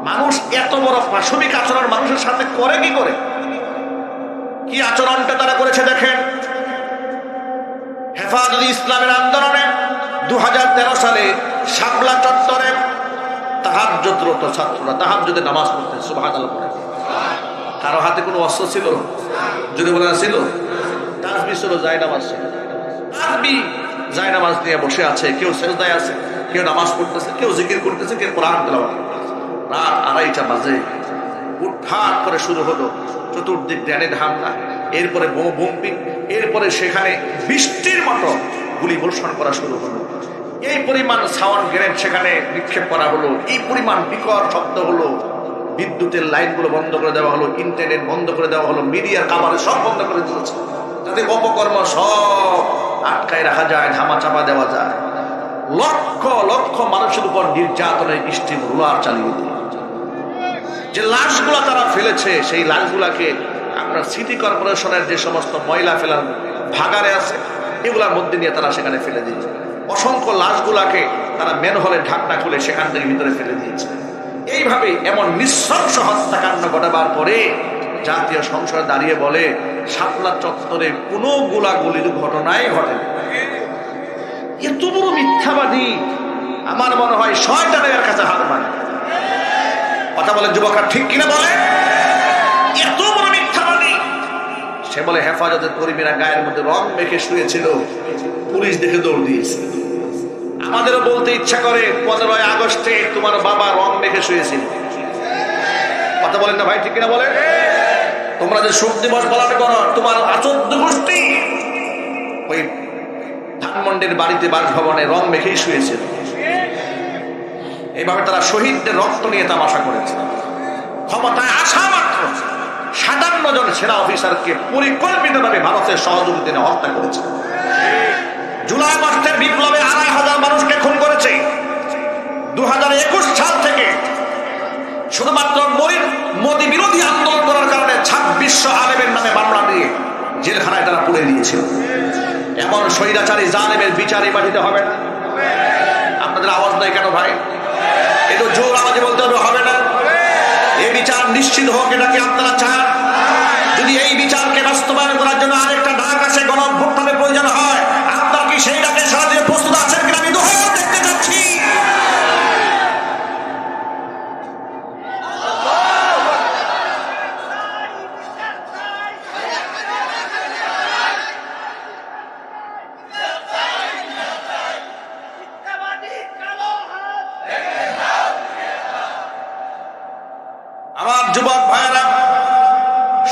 মানুষ এত বড় পাশবিক আচরণ মানুষের সাথে করে কি করে? কি আচরণটা তারা করেছে দেখেন। হেফাজতে ইসলামের আন্দোলনে 2013 সালে শাপলা চত্বরে তাহাজ্জুদরত ছাত্ররা তাহাজ্জুদে নামাজ পড়তে সুবহানাল্লাহ পড়ে। কারো হাতে কোনো অস্ত্র ছিল? যদি বলে না ছিল, তাসবিহ ছিল, জায়নামাজ ছিল। তাসবিহ জায়নামাজ নিয়ে বসে আছে, কেউ সেজদায় আছে, কেউ নামাজ পড়তেছে, কেউ জিকির করতেছে, কেউ কোরআন তেলাওয়াত। রাত 2:30 বাজে উঠফাট করে শুরু হলো চতুর্দিক গ্রেনেড হামলা, এরপরে বোমপিং, এরপরে সেখানে বৃষ্টির মতো গুলি বর্ষণ করা শুরু হলো। এই পরিমাণ সাউন্ড গ্রেনেড সেখানে নিক্ষেপ করা হলো, এই পরিমাণ বিকট শব্দ হলো, বিদ্যুতের লাইনগুলো বন্ধ করে দেওয়া হলো, ইন্টারনেট বন্ধ করে দেওয়া হলো, মিডিয়ার কাভারেজ সব বন্ধ করে দিয়েছে, যাতে অপকর্ম সব আটকায় রাখা যায়, ধামা চাপা দেওয়া যায়। লক্ষ লক্ষ মানুষের উপর নির্যাতনের স্টিম রোলার চালিয়ে দিয়ে যে লাশগুলা তারা ফেলেছে, সেই লাশগুলাকে আপনার সিটি কর্পোরেশনের যে সমস্ত ময়লা ফেলার ভাগারে আছে এগুলার মধ্যে নিয়ে তারা সেখানে ফেলে দিয়েছে। অসংখ্য লাশগুলাকে তারা ম্যানহোলের ঢাকনা খুলে সেখান থেকে ভিতরে ফেলে দিয়েছে। এইভাবে এমন নৃশংস হত্যাকাণ্ড ঘটাবার পরে জাতীয় সংসদে দাঁড়িয়ে বলে শাপলা চত্বরে কোনো গোলাগুলির ঘটনাই ঘটে। এত বড় মিথ্যাবাদী আমার মনে হয় শয়তানের কাছে হাত মানে। কথা বলেন যুবকরা, ঠিক কিনা বলে? এত বড় মিথ্যাবাদী। সে বলে হেফাজতের কর্মীরা গায়ের মধ্যে রং মেখে শুয়েছিল, পুলিশ দেখে দৌড় দিয়েছে। আমাদেরও বলতে ইচ্ছা করে 15ই আগস্টে তোমার বাবা রং মেখে শুয়েছিল। কথা বলেন না ভাই, ঠিক কিনা বলে? তোমরা যে শোক দিবস পালন করো, তোমার আচর্য গোষ্ঠী ওই ধানমন্ডির বাড়িতে বাসভবনে রং মেখেই শুয়েছিল। এইভাবে তারা শহীদদের রক্ত নিয়ে তামাশা করেছে। ক্ষমতায় আসা মাত্র 57 জন সেনা অফিসারকে পরিকল্পিতভাবে ভারতের সহযোগিতা হত্যা করেছে। জুলাই মাসের বিপ্লবে 2,500 মানুষকে খুন করেছে। 2021 সাল থেকে শুধুমাত্র মোদী বিরোধী আন্দোলন করার কারণে 2600 আলেমের নামে মামলা দিয়ে জেলখানায় তারা পুড়ে দিয়েছিল। এমন স্বৈরাচারী জালেমের বিচারই বাড়িতে হবে না। আপনাদের আওয়াজ নাই কেন ভাই? একটু জোর আওয়াজে বলতে হবে না? এই বিচার নিশ্চিত হোক, এটা কি আপনারা চান? যদি এই বিচারকে বাস্তবায়ন করার জন্য আরেকটা ডাক আসে, গণঅভ্যুত্থানের প্রয়োজন হয়, আপনারা কি সেই ডাকে সাড়া দিয়ে প্রস্তুত আছেন কিনা? আমি দোহাই দেখতে চাচ্ছি। আমার যুবক ভাইরা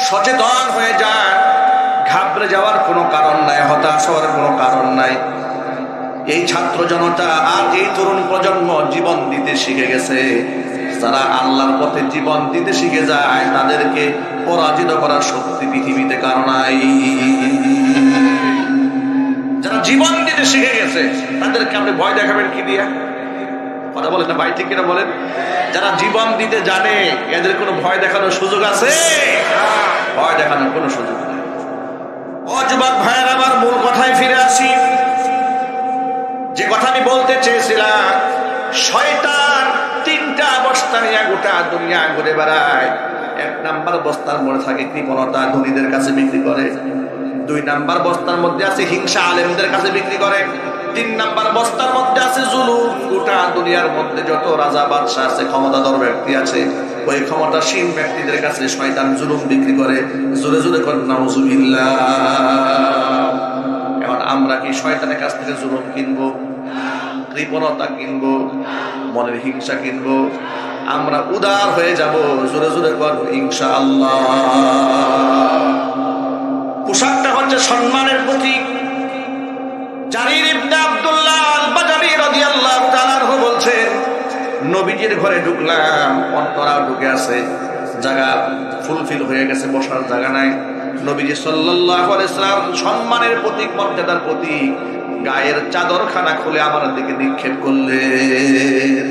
সচেতন হয়ে যান। ঘাবড়ে যাওয়ার কোনো কারণ নাই, হতাশ হওয়ার কোনো কারণ নাই। এই ছাত্র জনতা আর এই তরুণ প্রজন্ম জীবন দিতে শিখে গেছে। যারা আল্লাহর পথে জীবন দিতে শিখে যায় তাদেরকে পরাজিত করার শক্তি পৃথিবীতে কারণ নাই। যারা জীবন দিতে শিখে গেছে তাদেরকে আপনি ভয় দেখাবেন কি দিয়া? কথা বলেন না ভাই, ঠিক কিনা বলেন? যারা জীবন দিতে জানে এদের কোনো ভয় দেখানোর সুযোগ আছে? ভয় দেখানোর কোনো সুযোগ নেই। ও যুবক ভাইয়ের, আমার মূল কথায় ফিরে আসি। যে কথা আমি বলতে চেয়েছিলাম, শয়তান 3টা বস্তা নিয়ে গোটা দুনিয়া ঘুরে বেড়ায়। 1 নাম্বার বস্তার মধ্যে থাকে কৃপণতা, ধনীদের কাছে বিক্রি করে। 2 নাম্বার বস্তার মধ্যে আছে হিংসা, আলেমদের কাছে বিক্রি করে। তিন নাম্বার বস্তার মধ্যে আছে জুলুম। গোটা দুনিয়ার মধ্যে যত রাজা বাদশাহ আছে, ক্ষমতাধর ব্যক্তি আছে, ওই ক্ষমতাসীন ব্যক্তিদের কাছে শয়তান জুলুম বিক্রি করে। জোরে জোরে করেন নাউজুবিল্লাহ। এখন আমরা কি শয়তানের কাছ থেকে জুলুম কিনবো, কৃপণতা কিনবো, মনের হিংসা কিনবো? আমরা উদার হয়ে যাব। জোরে জোরে কর ইনশাআল্লাহ। পোশাকটা হচ্ছে সম্মানের প্রতীক। জারির ইবনে আব্দুল্লাহ আল-বাজালি রাদিয়াল্লাহু তাআলা আনহু বলছেন, নবীজির ঘরে ঢুকলাম, অন্যরাও ঢুকে আছে, জায়গা ফুলফিল হয়ে গেছে, বসার জায়গা নাই। নবীজি সাল্লাল্লাহু আলাইহি ওয়াসাল্লাম সম্মানের প্রতীক, মর্যাদার প্রতীক, গায়ের চাদরখানা খুলে আমার দিকে নিক্ষেপ করলেন।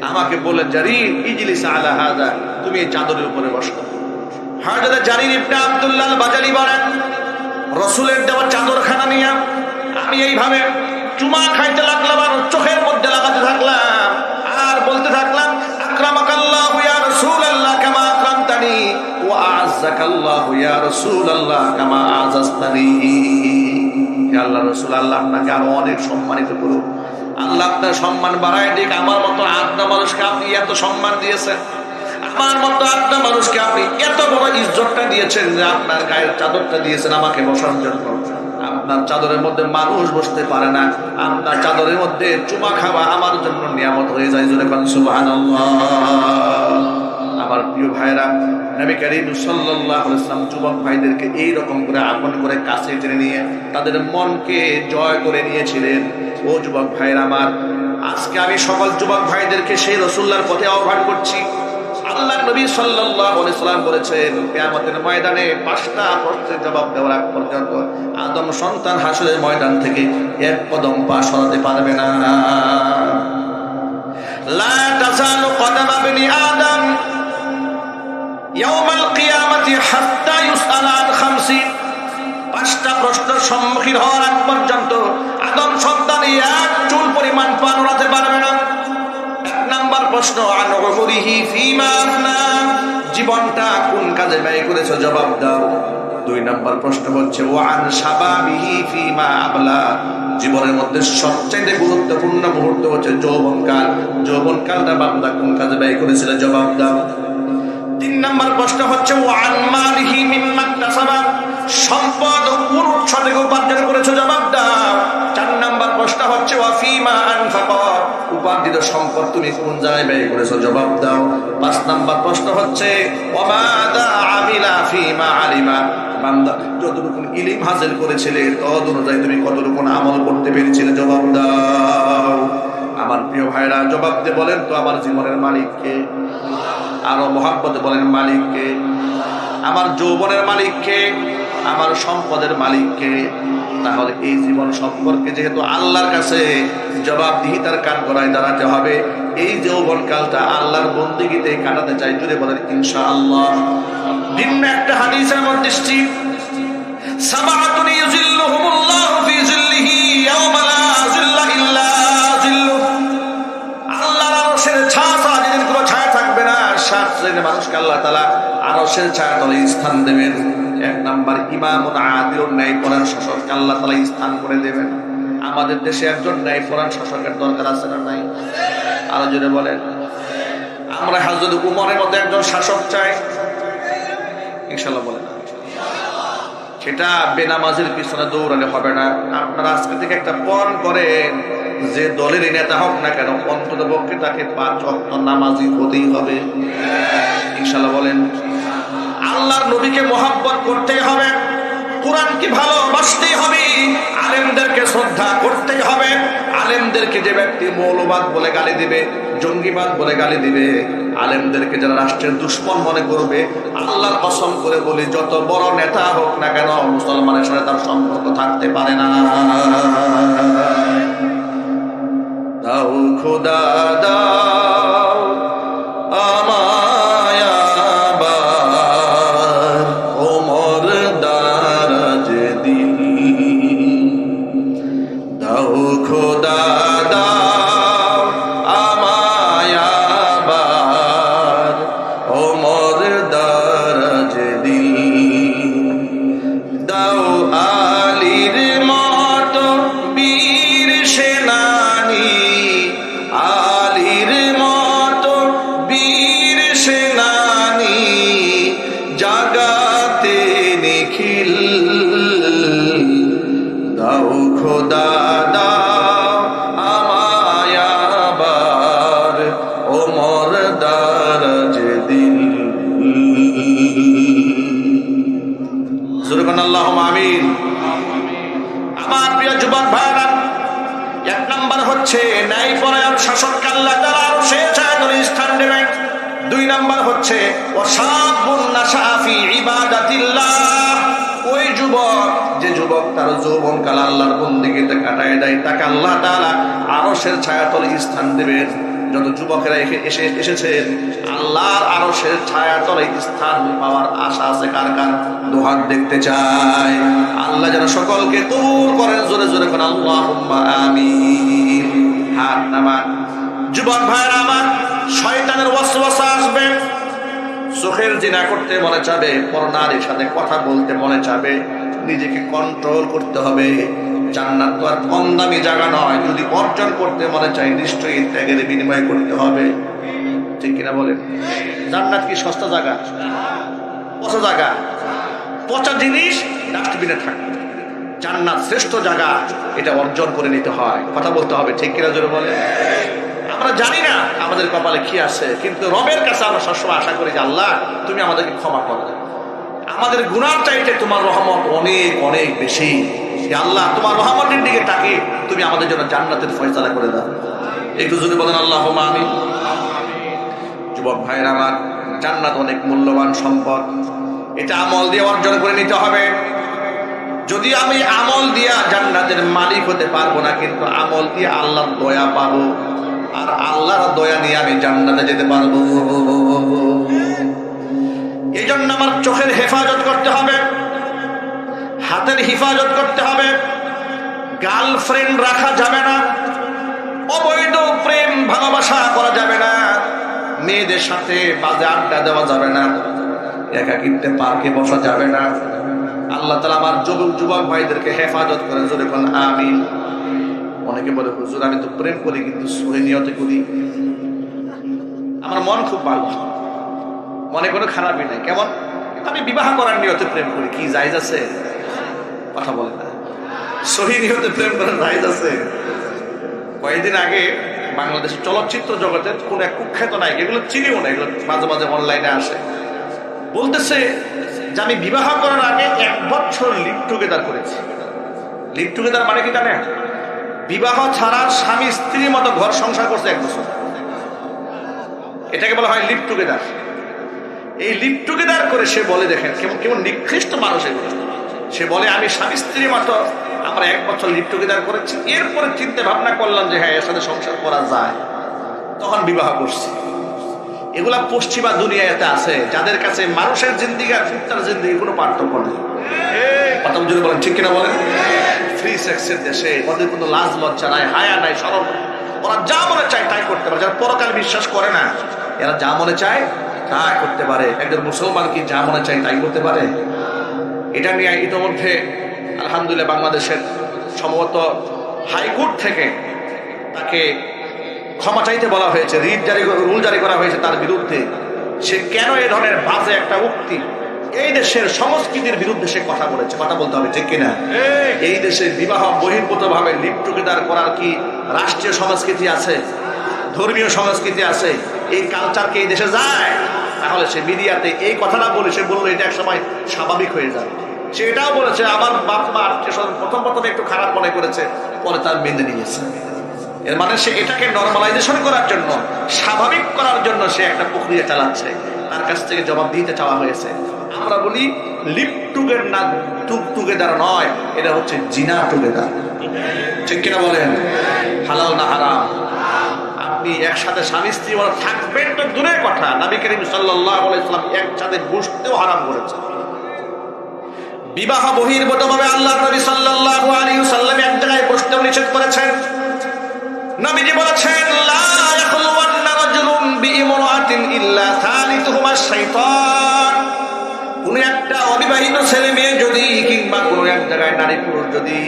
আমাকে বললেন, জারির ইজলিস আলা হাযা, তুমি এই চাদরের উপরে বসো। হযরত জারির ইবনে আব্দুল্লাহ আল-বাজালি বলেন, রাসূলের দেওয়া চাদরখানা নিয়ে আমি এইভাবে চুমা খাইতে লাগলাম, আর চোখের মধ্যে লাগাতে থাকলাম, আর বলতে থাকলাম, আকরামাকাল্লাহু ইয়া রাসূলুল্লাহ কামা আকরামতানি ওয়া আ'আজ্জাকাল্লাহু ইয়া রাসূলুল্লাহ কামা আ'আজতানি। হে আল্লাহর রাসূল, আল্লাহ আপনাকে আরো অনেক সম্মানিত করুন, আল্লাহ আপনার সম্মান বাড়ায় দিক। আমার মতো আত্মা মানুষকে আপনি এত সম্মান দিয়েছেন, আমার মতো আত্মা মানুষকে আপনি এত বড় ইজ্জতটা দিয়েছেন যে আপনার গায়ের চাদরটা দিয়েছেন আমাকে বসার জন্য। আপনার চাদরের মধ্যে মানুষ বসতে পারে না, আপনার চাদরের মধ্যে চুমা খাওয়া আমার জন্য নিয়ামত হয়ে যায়। জোরে বলেন সুবহানাল্লাহ। আমার প্রিয় ভাইরা, নবী করিম সাল্লাল্লাহু আলাইহি ওয়াসাল্লাম যুবক ভাইদেরকে এই রকম করে আপন করে কাছে টেনে নিয়ে তাদের মনকে জয় করে নিয়েছিলেন। ও যুবক ভাইরা আমার, আজকে আমি সকল যুবক ভাইদেরকে সেই রাসূলুল্লাহর পথে আহ্বান করছি। আল্লাহর নবী সাল্লাল্লাহু আলাইহি ওয়াসাল্লাম বলেছেন, কিয়ামতের ময়দানে 5টা প্রশ্নের জবাব দেওয়ার আগ পর্যন্ত আদম সন্তান হাসরের ময়দান থেকে এক কদম পা সরাতে পারবে না। লা তাযালু কদম ইবনি আদম ইয়াউমাল কিয়ামাতি হাত্তা ইউসআলা আন 50। 5টা প্রশ্নের সম্মুখীন হওয়ার আগ পর্যন্ত আদম সন্তান এক চুল পরিমাণ পা নড়াতে পারবে না। নাম্বার প্রশ্ন, আন উমরিহি ফীমা আফনা, জীবনটা কোন কাজে ব্যয় করেছো, জবাব দাও। 2 নাম্বার প্রশ্ন হচ্ছে, ওয়া আন শাবাবিহি ফীমা আবলা, জীবনের মধ্যে সবচেয়ে গুরুত্বপূর্ণ মুহূর্ত হচ্ছে যৌবনকাল, যৌবনকালটা বান্দা কোন কাজে ব্যয় করেছিল, জবাব দাও। 3 নাম্বার প্রশ্ন হচ্ছে, ওয়া আন মালিহি মিম্মা ইকতাসাবা, সম্পদ কোন উৎস থেকে উপার্জন করেছো, জবাব দাও। 4 নাম্বার প্রশ্ন হচ্ছে, ওয়া ফীমা আনফাকা, উপার্জিত সম্পদ তুমি কোন জায়গায় ব্যয় করেছো, জবাব দাও। 5 নাম্বার প্রশ্ন হচ্ছে, ওয়া মাযা আমিলা ফীমা আলিমা, বান্দা যতটুকু ইলম হাসিল করেছিলে তদ অনুযায়ী তুমি কতটুকু আমল করতে পেরেছিলে, জবাব দাও। আমার প্রিয় ভাইরা, জবাব দিয়ে বলেন তো আমার জীবনের মালিক কে? আরো মহব্বতে বলেন মালিক কে? আমার যৌবনের মালিক কে? আমার সম্পদের মালিক কে? তাহলে এই জীবন সম্পর্কে যেহেতু আল্লাহর কাছে জবাবদিহিতার কাঠ গড়ায় দাঁড়াতে হবে, এই যৌবন কালটা আল্লাহর বন্দেগীতে কাটাতে চাই। জুড়ে বলেন ইনশাআল্লাহ। ভিন্ন একটা হাদিসের মধ্যে সাবাতুন ইউজিল্লুহুমুল্লাহু ফি জিল্লিহি ইয়াওমা লা জিল্লা ইল্লা জিল্লুহু, আল্লাহর আরশের ছায়া ছাড়া যেদিন কোনো ছায়া থাকবে না, 7 শ্রেণীর মানুষকে আল্লাহ তাআলা আরশের ছায়া তলে স্থান দেবেন। 1 নাম্বার, ইমামুন আদিলুন, ন্যায়পরায়ণ শাসককে আল্লাহ তাআলা স্থান করে দেবেন। আমাদের দেশে একজন ন্যায়পরায়ণ শাসকের দরকার আছে না নাই? আরো জোরে বলেন। আমরা হযরত উমরের মতো একজন শাসক চাই, ইনশাআল্লাহ বলেন। সেটা বেনামাজের পিছনে দৌড়ালে হবে না। আপনারা আজকে থেকে একটা পণ করেন, যে দলের নেতা হোক না কেন অন্তত পক্ষে তাকে 5 ওয়াক্ত নামাজি হতেই হবে, ইনশাআল্লাহ বলেন। আল্লাহর নবীকে মহব্বত করতেই হবে, কোরআনকে ভালোবাসতেই হবে, আলেমদেরকে শ্রদ্ধা করতেই হবে। আলেমদেরকে যে ব্যক্তি মৌলবাদ বলে গালি দিবে, জঙ্গিবাদ বলে গালি দিবে, আলেমদেরকে যারা রাষ্ট্রের দুশ্মন মনে করবে, আল্লাহর কসম করে বলি যত বড় নেতা হোক না কেন মুসলমানের সাথে তার সম্পর্ক থাকতে পারে না। দাও খোদা দাও আমায় আবার ওমর দারাজ দিন, দাও খোদা দাও আমায় আবার ওমর দারাজ দিন, দাও আলীর মতো বীর সেনানি জাগাতে নিখিল, দাও খোদা দাও আমায় আবার ওমর দারাজ দিল। জোরে আল্লাহুম্মা আমিন। আমার প্রিয় যুবক ভাইরা, এক নাম্বার হচ্ছে ন্যায় পরায়ণ শাসককে আল্লাহ তাআলা আরশের ছায়াতলে স্থান দেবেন। দুই নাম্বার হচ্ছে ওয়াশাবুন নাশা ফি ইবাদাতিল্লাহ, ওই যুবক যে যুবক তার যৌবনকাল আল্লাহর বন্দেগীতে কাটায় দেয় তাকে আল্লাহ তাআলা আরশের ছায়াতলে স্থান দেবেন। যত যুবকেরা এসেছেন আল্লাহর আরশের ছায়াতলে স্থান পাওয়ার আশা আছে কার কার? দুহাত দেখতে চাই। আল্লাহ যেন সকলকে কবুল করেন। জোরে জোরে কোন আল্লাহুম্মা আমিন। হাত নামান। যুবক ভাইরা আমার, শয়তানের ওয়াসওয়াসা আসবে, চোখের জিনা করতে মনে চাবে, পরনারীর সাথে কথা বলতে মনে চাবে, নিজেকে কন্ট্রোল করতে হবে। জান্নাত তো আর কম দামি জায়গা নয়, যদি অর্জন করতে মনে চাই নিশ্চয়ই ত্যাগের বিনিময় করতে হবে। ঠিক কিনা বলেন? জান্নাত কি সস্তা জায়গা? পচা জায়গা, পচা জিনিস ডাস্টবিনে থাকবে। জান্নাত শ্রেষ্ঠ জায়গা, এটা অর্জন করে নিতে হয়। কথা বলতে হবে, ঠিক কিনা জোরে বলে? আমরা জানি না আমাদের কপালে কি আছে, কিন্তু রবের কাছে আমরা সবসময় আশা করি যে আল্লাহ তুমি আমাদেরকে ক্ষমা করো, আমাদের গুনার চাইতে তোমার রহমত অনেক অনেক বেশি। আল্লাহ তোমার রহমতের দিকে তাকে তুমি আমাদের জন্য জান্নাতের ফয়সালা করে দাও। একটু যদি বলেন আল্লাহুম্মা আমিন। যুবক ভাইরা আমার, জান্নাত অনেক মূল্যবান সম্পদ, এটা আমল দিয়ে অর্জন করে নিতে হবে। যদি আমি আমল দিয়া জান্নাতের মালিক হতে পারবো না, কিন্তু আমল দিয়ে আল্লাহর দয়া পাবো, আর আল্লাহর দয়া নিয়ে আমি জান্নাতে যেতে পারবো। এই জন্য আমার চোখের হেফাজত করতে হবে, হাতের হেফাজত করতে হবে। গার্লফ্রেন্ড রাখা যাবে না, অবৈধ প্রেম ভালোবাসা করা যাবে না, মেয়েদের সাথে বাজে আড্ডা দেওয়া যাবে না, একাকিত্বে পার্কে বসা যাবে না। আল্লাহ তাআলা আমার যুবক ভাইদেরকে হেফাজত করেন। জোরে বলেন আমিন। অনেকে বলে হুজুর আমি তো প্রেম করি কিন্তু সহি নিয়তে করি, আমার মন খুব ভালো, মনে কোনো খারাপই নাই। কেমন? আমি বিবাহ করার নিয়তে প্রেম করি, কি জায়েজ আছে? কথা বলে না। সহি নিয়তে প্রেম করার জায়েজ আছে? কয়েকদিন আগে বাংলাদেশের চলচ্চিত্র জগতের কোন এক কুখ্যাত নায়ক, এগুলো চিনিও না, এগুলো মাঝে মাঝে অনলাইনে আসে, বলতেছে যে আমি বিবাহ করার আগে 1 বছর লিভ টুগেদার করেছি। লিভ টুগেদার মানে কি জানেন? বিবাহ ছাড়া স্বামী স্ত্রীর মতো ঘর সংসার করছে 1 বছর, এটাকে বলা হয় লিভ টুগেদার। এই লিভ টুগেদার করে সে বলে, দেখেন কেমন কেমন নিকৃষ্ট মানুষ এগুলো। সে বলে আমি স্বামী স্ত্রীর মতো আমরা 1 বছর লিভ টুগেদার করেছি, এরপরে চিন্তা ভাবনা করলাম যে হ্যাঁ এর সাথে সংসার করা যায়, তখন বিবাহ করছি। এগুলা পশ্চিমা দুনিয়াতে আছে, যাদের কাছে মানুষের জিন্দিগি আর কুত্তার জিন্দিগি কোনো পার্থক্য নেই। কথা যদি বলেন, ঠিক কিনা বলেন? ফ্রি সেক্সের দেশে ওদের কোনো লাজ লজ্জা নাই, হায়া নাই, শরম নাই, ওরা যা মনে চায় তাই করতে পারে। যারা পরকাল বিশ্বাস করে না, এরা যা মনে চায় তাই করতে পারে। একজন মুসলমান কি যা মনে চায় তাই করতে পারে? এটা নিয়ে ইতিমধ্যে আলহামদুলিল্লাহ বাংলাদেশের সম্ভবত হাইকোর্ট থেকে তাকে ক্ষমা চাইতে বলা হয়েছে, রুল জারি করা হয়েছে তার বিরুদ্ধে। সে কেন এই ধরনের বাজে একটা উক্তি, এই দেশের সংস্কৃতির বিরুদ্ধে সে কথা বলেছে। কথা বলতে হবে, ঠিক কিনা? এই দেশে বিবাহ বহির্ভূত ভাবে লিভ টুগেদার করার কি রাষ্ট্রীয় সংস্কৃতি আছে, ধর্মীয় সংস্কৃতি আছে? এই কালচার কি এই দেশে যায়? তাহলে সে মিডিয়াতে এই কথাটা বলে, সে বললো এটা একসময় স্বাভাবিক হয়ে যাবে। সে এটাও বলেছে আমার বাপ মা প্রথম একটু খারাপ মনে করেছে, পরে তার মেনে নিয়েছে। এর মানে সে এটাকে নরমালাইজেশন করার জন্য, স্বাভাবিক করার জন্য সে একটা প্রক্রিয়া চালাচ্ছে। তার কাছ থেকে জবাব দিতে চাওয়া হয়েছে। আমরা বলি লিভ টুগেদার নয়, এটা হচ্ছে জিনা টুগেদার। ঠিক কিনা বলেন? হালাল না হারাম? আপনি একসাথে স্বামী স্ত্রী থাকবেন তো দূরের কথা, নবী করিম সাল্লাল্লাহু আলাইহি ওয়াসাল্লাম একসাথে বসতেও হারাম করেছেন। বিবাহ বহির্ভূতভাবে আল্লাহর নবী সাল্লাল্লাহু আলাইহি ওয়াসাল্লাম এক জায়গায় বসতেও নিষেধ করেছেন। নবীজি বলেছেন লা ইয়াখলুওয়ান্না রাজুলুন বিইমরাতিন ইল্লা সালিসুহুমা শাইতান। কোন একটা অবিবাহিত ছেলে মেয়ে যদি কিংবা কোন এক জায়গায় নারী পুরুষ যদি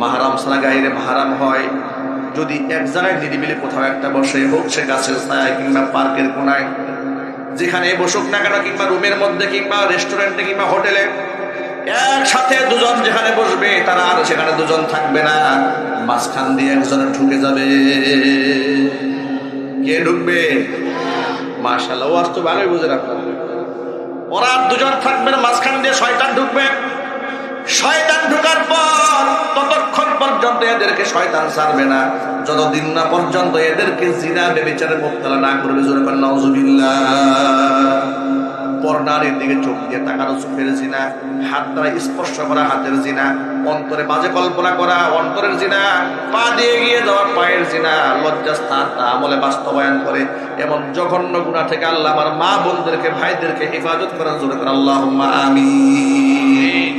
মাহরাম ছাড়া গায়রে মাহরাম হয়, যদি এক জায়গায় নিরিবিলি কোথাও একটা বসে, হোক সে গাছের ছায়ায় কিংবা পার্কের কোনায়, যেখানে বসুক না কেন, কিংবা রুমের মধ্যে কিংবা রেস্টুরেন্টে কিংবা হোটেলে, একসাথে দুজন যেখানে বসবে তারা আর সেখানে দুজন থাকবে না, মাঝখান দিয়ে একজনে ঢুকে যাবে। কে ঢুকবে? মাশাআল্লাহ, ওয়াজ তো ভালোই বুঝে রাখতে। ওরা দুজন থাকবে না, মাঝখান দিয়ে শয়তান ঢুকবে। শয়তান ঢুকার পর ততক্ষণ পর্যন্ত এদেরকে শয়তান ছাড়বে না যতদিন না পর্যন্ত এদেরকে জিনা ব্যভিচারে মুবতালা না করবে। জোরে বলেন নাউজুবিল্লাহ। পরনারীর দিকে চোখ দিয়ে তাকানো চোখের জিনা, হাত দ্বারা স্পর্শ করা হাতের জিনা, অন্তরে বাজে কল্পনা করা অন্তরের জিনা, পা দিয়ে গিয়ে যাওয়া পায়ের জিনা, লজ্জাস্থান তা আমলে বাস্তবায়ন করে এমন জঘন্য গুনাহ থেকে আল্লাহ আমার মা বোনদেরকে ভাইদেরকে হেফাজত করার জন্য করে আল্লাহুম্মা আমিন।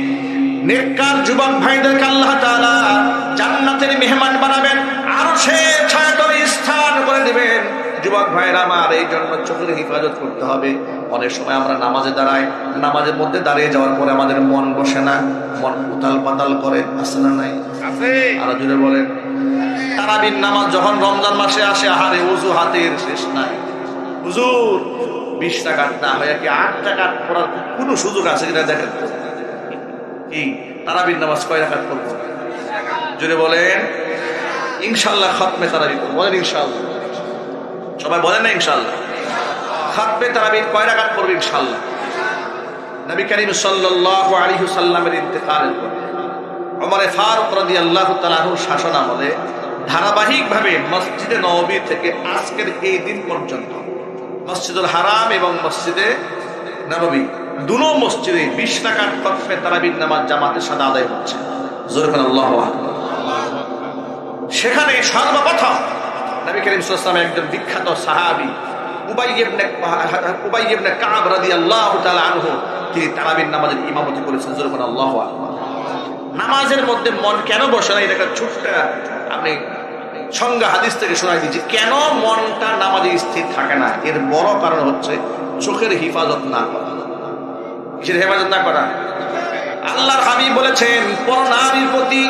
নেককার যুবক ভাইদেরকে আল্লাহ তাআলা জান্নাতের মেহমান বানাবেন, আরশের ছায়াতলে স্থান করে দিবেন। যুবক ভাইরা আমার, এই জন্য চোখের হেফাজত করতে হবে। অনেক সময় আমরা নামাজে দাঁড়াই, নামাজের মধ্যে দাঁড়িয়ে যাওয়ার পরে আমাদের মন বসে না, মন উতাল পাতাল করে, আছে না নাই? আরো জুড়ে বলেন। তারাবির নামাজ যখন রমজান মাসে আসে, আহারে ওযু হাতের শেষ নাই। হুজুর 20 রাকাত না হয় কি 8 রাকাত পড়ার কোনো সুযোগ আছে কিনা দেখেন। কি তারাবির নামাজ কয় রাকাত পড়ব? জুড়ে বলেন। ইনশাআল্লাহ খতমে তারাবি পড়ব। বলেন ইনশাআল্লাহ। সবাই বলেন না ইনশাআল্লাহ। খতমে তারাবি কয় রাকাত পড়ব ইনশাআল্লাহ? নবী করিম সাল্লাল্লাহু আলাইহি ওয়াসাল্লামের ইন্তেকালের পর ওমর ফারুক রাদিয়াল্লাহু তাআলা আনহুর শাসনামলে ধারাবাহিকভাবে মসজিদে নববী থেকে আজকের এই দিন পর্যন্ত মসজিদুল হারাম এবং মসজিদে নববী দুনো মসজিদে 20 রাকাত খতমে তারাবির নামাজ জামাতের সাথে আদায় হচ্ছে। জোরে বলেন আল্লাহু আকবার। সেখানে সর্বপ্রথম নবী করিম সাল্লাল্লাহু আলাইহি ওয়াসাল্লামের একজন বিখ্যাত সাহাবী উবাই ইবনে কাব রাদিয়াল্লাহু তাআলা আনহু, তিনি তারাবির নামাজের ইমামতি করেছেন। জোরে বলেন আল্লাহু আকবার। নামাজের মধ্যে মন কেন বসে না, এটা ছোট্ট আপনি সংজ্ঞা হাদিস থেকে শোনাই দিচ্ছি। কেন মনটা নামাজে স্থির থাকে না? এর বড় কারণ হচ্ছে চোখের হেফাজত না করা। কিসের হেফাজত না করা? আল্লাহর হাবিব বলেছেন, পরনারীর প্রতি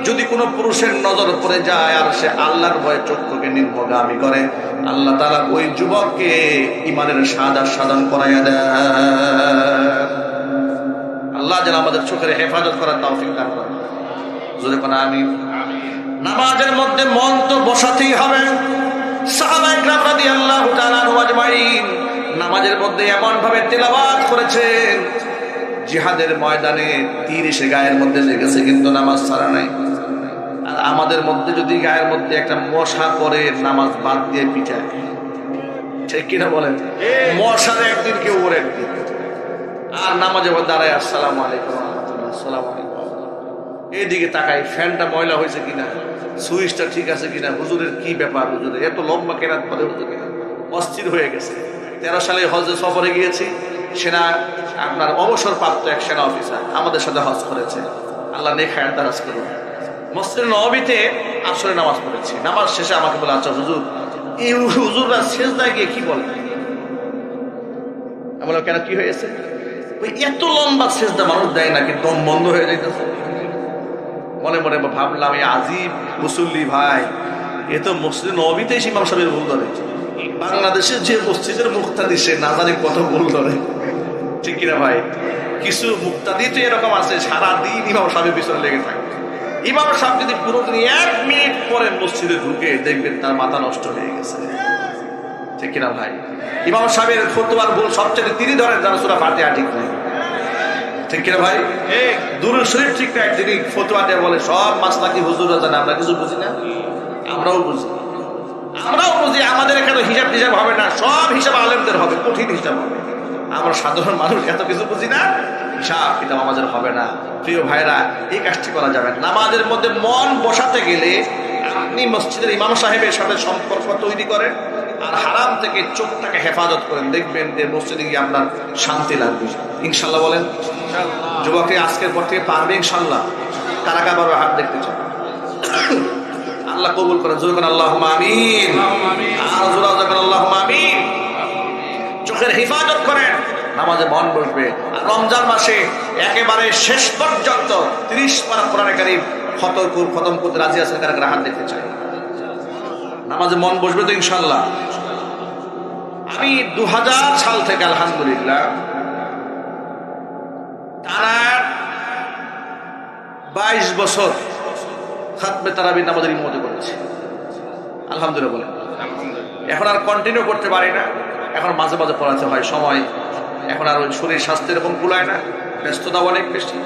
যদি কোনো পুরুষের নজর পড়ে যায় আর সে আল্লাহর ভয়ে চক্ষুকে নির্মগামী করে, আল্লাহ তাআলা ওই যুবককে ঈমানের শাহাদাত সাধন করাইয়া দেয়। আল্লাহ যেন আমাদের চোখের হেফাজত করার তৌফিক দান করেন। জোরে কোন আমিন। নামাজের মধ্যে মন তো বসাতেই হবে। সাহাবায়ে কেরাম রাদিয়াল্লাহু তাআলা আনহুম আজমাইন নামাজের মধ্যে এমন ভাবে তেলাওয়াত করেছেন, জিহাদের ময়দানে তীর এসে গায়ের মধ্যে লেগেছে কিন্তু নামাজ ছাড়া নাই। আর আমাদের মধ্যে যদি গায়ের মধ্যে একটা মশা পড়ে, নামাজ বাদ দিয়ে পিটায়, ঠিক কিনা বলেন? মশার একদিন কেউ ওর একদিন, আর নামাজে দাঁড়ায় আসসালামু আলাইকুম ওয়া রাহমাতুল্লাহ, আসসালামু আলাইকুম, এইদিকে তাকাই ফ্যানটা ময়লা হয়েছে কিনা, সুইচটা ঠিক আছে কিনা, হুজুরের কি ব্যাপার, হুজুরের এত লম্বা কেরাত পরে হুজুরে অস্থির হয়ে গেছে। 13 সালে হজে সফরে গিয়েছি, সেনা আপনার অবসরপ্রাপ্ত এক সেনা অফিসার আমাদের সাথে হজ করেছে, আল্লাহ নেক হায়াত দারাজ করুন। মসজিদে নববীতে আসরে নামাজ পড়েছি। নামাজ শেষে আমাকে বলে, আচ্ছা হুজুর, এই হুজুররা সেজদায় গিয়ে কি বলে? আমি বললাম, কেন কি হয়েছে? ওই এত লম্বা সেজদা মানুষ দেয় নাকি দম বন্ধ হয়ে যাইতেছে। মনে মনে ভাবলাম, এই আজিব মুসল্লি ভাই, এ তো মসজিদে নববীতে ইমাম সাহেবের ভুল ধরে। বাংলাদেশের যে মসজিদের মুক্তাদি সে না জানি কত ভুল ধরে, ঠিক কিনা ভাই? কিছু মুক্তাদি তো এরকম আছে, সারাদিন ইমাম সাহেবের পিছনে লেগে থাকে। ইমাম সাহেব যদি পুরোদিন 1 মিনিট পরে মসজিদে ঢুকে, দেখবেন তার মাথা নষ্ট হয়ে গেছে, ঠিক কিনা ভাই? ইমাম সাহেবের ফতোয়ার ভুল সবচেয়ে তিনি ধরেন যারা সূরা ফাতিহা ঠিক নাই, ঠিক কিনা ভাই? দুরূদ শরীফ ঠিক নাই, তিনি ফতোয়া দেয় বলে সব মাসলাকি হুজুররা জানে, আমরা কিছু বুঝি না। আমরাও বুঝি, আমাদের এখানে হিসাব টিসাব হবে না, সব হিসাব আলেমদের হবে, কঠিন হিসাব হবে। আমরা সাধারণ মানুষ এত কিছু বুঝি না, হিসাব কিতাব আমাদের হবে না। প্রিয় ভাইরা, এই কাজটি করা যাবে না। নামাজের মধ্যে মন বসাতে গেলে আপনি মসজিদের ইমাম সাহেবের সাথে সম্পর্ক তৈরি করেন, আর হারাম থেকে চোখটাকে হেফাজত করেন, দেখবেন যে মসজিদে গিয়ে আপনার শান্তি লাগবে ইনশাল্লাহ। বলেন যুবকটি আজকের পর থেকে পারবে ইনশাল্লাহ? কারা কারা হাত দেখতে চান? আল্লাহ কবুল করেন। জোরে করেন আল্লাহুম্মা আমিন। আর জোরে করেন আল্লাহুম্মা আমিন। চোখের হেফাজত করেন, নামাজে মন বসবে। আর রমজান মাসে একেবারে শেষ পর্যন্ত 30 পারা কোরআনে কারীম খতম করতে রাজি আছেন? কারা কারা হাত দেখতে চায়? নামাজে মন বসবে তো ইনশাল্লাহ? আমি 2000 সাল থেকে আলহামদুলিল্লাহ টানা 22 বছর খাতমে তারাবির নামাজের ইমামতি করেছি আলহামদুলিল্লাহ বলে। এখন আর কন্টিনিউ করতে পারি না, এখন মাঝে মাঝে পড়াতে হয়, সময় এখন আর ওই শরীর স্বাস্থ্য এরকম কুলায় না, ব্যস্ততা অনেক বেশি।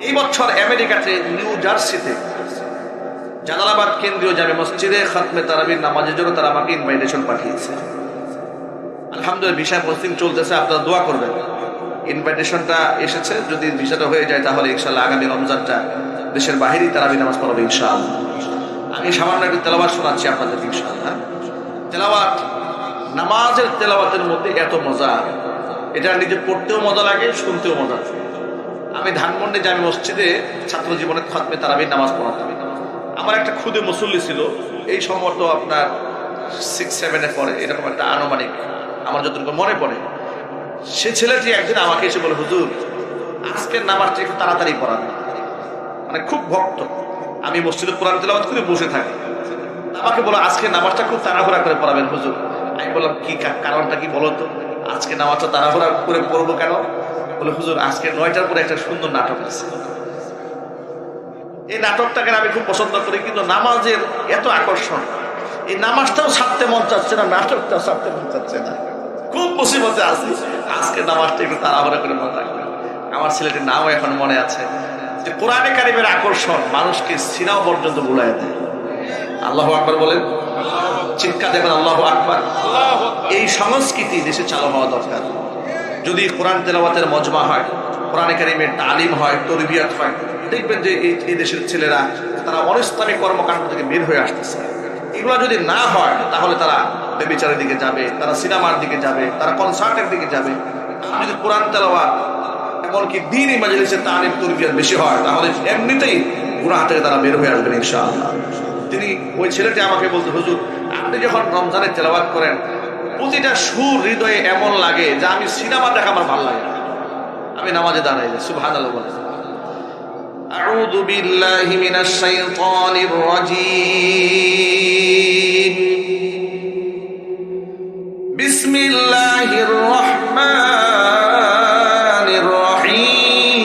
এই বছর আমেরিকাতে নিউ জার্সিতে জালালাবাদ কেন্দ্রীয় জামে মসজিদে খাতমে তারাবির নামাজের জন্য তারা আমাকে ইনভাইটেশন পাঠিয়েছে। আলহামদুলিল্লাহ ভিসা প্রসেসিং চলতেছে, আপনারা দোয়া করবেন। ইনভাইটেশনটা এসেছে, যদি ভিসাটা হয়ে যায় তাহলে ইনশাআল্লাহ আগামী রমজানটা দেশের বাহিরেই তারাবি নামাজ পড়াবে ইনশাআল্লাহ। আমি সামান্য একটু তেলাওয়াত শোনাচ্ছি আপনাদের ইনশাআল্লাহ। তেলাওয়াত, নামাজের তেলাওয়াতের মধ্যে এত মজা, এটা নিজে পড়তেও মজা লাগে, শুনতেও মজা। আমি ধানমন্ডি জামে মসজিদে ছাত্র জীবনে খাতমে তারাবির নামাজ পড়াতাম। আমার একটা খুদে মুসল্লি ছিল, এই সম্ভবত আপনার 6-7 পরে, এরকম একটা আনুমানিক আমার যতটুকু মনে পড়ে। সে ছেলেটি একদিন আমাকে এসে বলে, হুজুর আজকের নামাজটা একটু তাড়াতাড়ি পড়াবে। মানে খুব ভক্ত, আমি মসজিদে কোরআন তেলাওয়াত করে বসে থাকি, আমাকে বলো আজকে নামাজটা খুব তাড়াহুড়া করে পড়াবেন হুজুর। আমি বললাম কি কারণটা কি বলো তো, আজকে নামাজটা তাড়াহুড়া করে পড়বো কেন? বলে হুজুর আজকে 9টার পরে একটা সুন্দর নাটক আছে, এই নাটকটাকে আমি খুব পছন্দ করি, কিন্তু নামাজের এত আকর্ষণ, এই নামাজটাও ছাড়তে মন চাচ্ছে না, নাটকটাও ছাড়তে মন চাচ্ছে না, খুব মুসিবতে আছি, আজকে নামাজটা একটু তাড়াহুড়া করে মনে রাখবে। আমার ছেলেটির নামও এখন মনে আছে, যে কোরআনে কারিমের আকর্ষণ মানুষকে সিনাও পর্যন্ত ভুলায় দেয়। আল্লাহু আকবার বলেন, চিৎকার দেবেন আল্লাহু আকবার। এই সংস্কৃতি দেশে চালু হওয়া দরকার। যদি কোরআন তেলাওয়াতের মজমা হয়, কোরআনে কারিমের তালিম হয়, তরবিয়াত হয়, দেখবেন যে এই দেশের ছেলেরা তারা অনিসলামিক কর্মকাণ্ড থেকে বের হয়ে আসতেছে। এগুলো যদি না হয় তাহলে তারা বেবিচারের দিকে যাবে, তারা সিনেমার দিকে যাবে, তারা কনসার্টের দিকে যাবে। যদি কোরআন তেলাওয়াত এমনকি দ্বীনি মাজলিসের তালিম তরবিয়াত বেশি হয়, তাহলে এমনিতেই গুনাহ থেকে তারা বের হয়ে আসবেন ইনশাআল্লাহ। তিনি, ওই ছেলেটি আমাকে বলতে, হুজুর আপনি যখন রমজানে তেলাওয়াত করেন প্রতিটা সুর হৃদয়ে এমন লাগে যে আমি সিনেমা দেখা আমার ভালো লাগে। আমি নামাজে দাঁড়াই যাই, সুবহানাল্লাহ বলেন। আউযু বিল্লাহি মিনাশ শাইতানির রাজীম। বিসমিল্লাহির রাহমানির রহিম।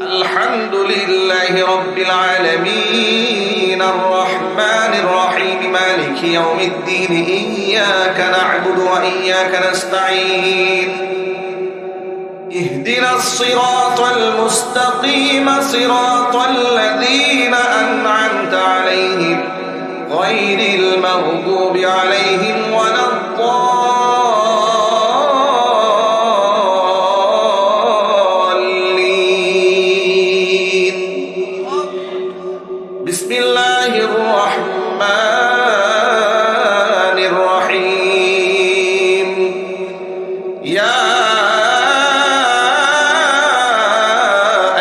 আলহামদুলিল্লাহি রাব্বিল আলামিন আর রহমানির রহিম মালিকি ইয়াউমিদ্দিন ইয়্যাকা না'বুদু ওয়া ইয়্যাকা নাস্তাঈন ইহদিনাস সিরাতাল মুস্তাকিম সিরাতাল লাযীনা আন'আমতা আলাইহিম গায়রিল মাগদুবি আলাইহিম ওয়ালাদ-দাল্লিন। বিসমিল্লাহির রাহমানির রহিম। ইয়া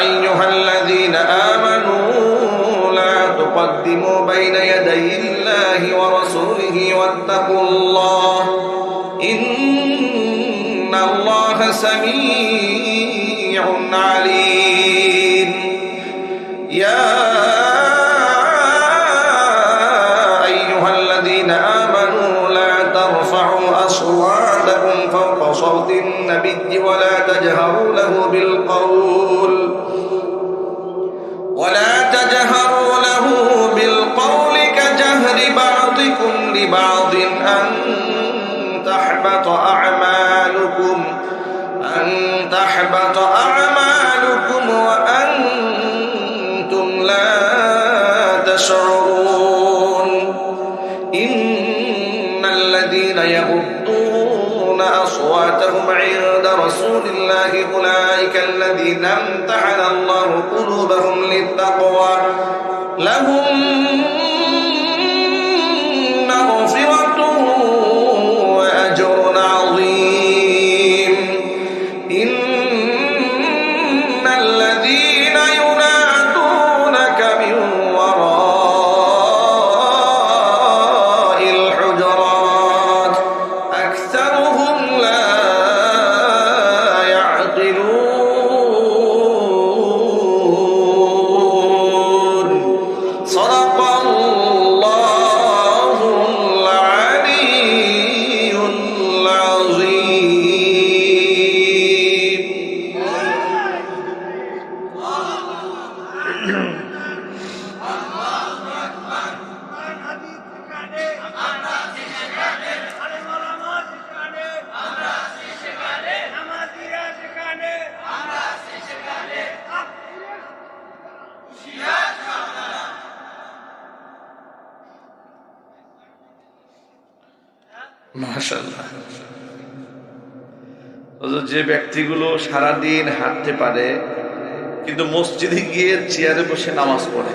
আইয়ুহাল্লাযীনা আমানু লা তুকদ্দিমু বাইনা ইয়াদাইল্লাহি ওয়া রাসূলিহি ওয়াত্তাকুল্লাহ ইন্নাল্লাহা সামিউন আলীম। ইয়া أصواتكم فوق صوت النبي ولا تجهروا له بالقول كجهر بعضكم لبعض أن تحبط أعمالكم وأنتم لا تشعرون. إن الذين يغضون أصواتهم عند رسول الله أولئك الذين امتحن الله قلوبهم للتقوى لهم مغفرة وأجر عظيم. إن الذين ينادونك من وراء الحجرات أكثرهم لا يعقلون. صدق মাশাআল্লাহ। যে ব্যক্তিগুলো সারাদিন হাঁটতে পারে কিন্তু মসজিদে গিয়ে চেয়ারে বসে নামাজ পড়ে,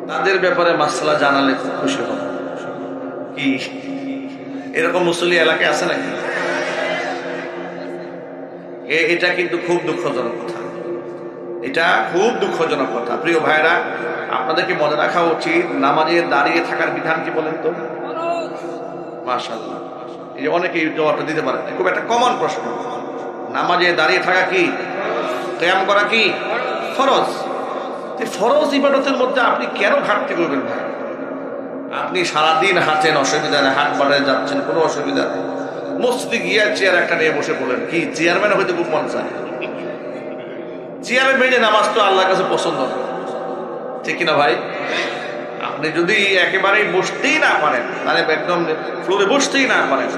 তাদের ব্যাপারে মাসলা জানালে খুব খুশি হব। কি এরকম মুসল্লি এলাকায় আছে নাকি? এটা কিন্তু খুব দুঃখজনক কথা, এটা খুব দুঃখজনক কথা। প্রিয় ভাইরা, আপনাদেরকে মনে রাখা উচিত নামাজে দাঁড়িয়ে থাকার বিধান কি বলেন তো? মাশাআল্লাহ, এই যে অনেকেই জবাবটা দিতে পারেন, খুব একটা কমন প্রশ্ন। নামাজে দাঁড়িয়ে থাকা কি, কিয়াম করা কি ফরজ। ফরজ ইবাদতের মধ্যে আপনি কেন ঘাটতি করবেন ভাই? আপনি সারাদিন হাঁটেন, অসুবিধা নেই, হাট বাড়ায় যাচ্ছেন, কোনো অসুবিধা নেই। মসজিদে গিয়ে চেয়ার একটা নিয়ে বসে পড়লেন, কি চেয়ারম্যান হইতে খুব মন চায়? চেয়ারে বেঁধে নামাজ তো আল্লাহর কাছে পছন্দ না, ঠিক কিনা ভাই? আপনি যদি একেবারেই বসতেই না পারেন, মানে একদম ফ্লোরে বসতেই না পারেন,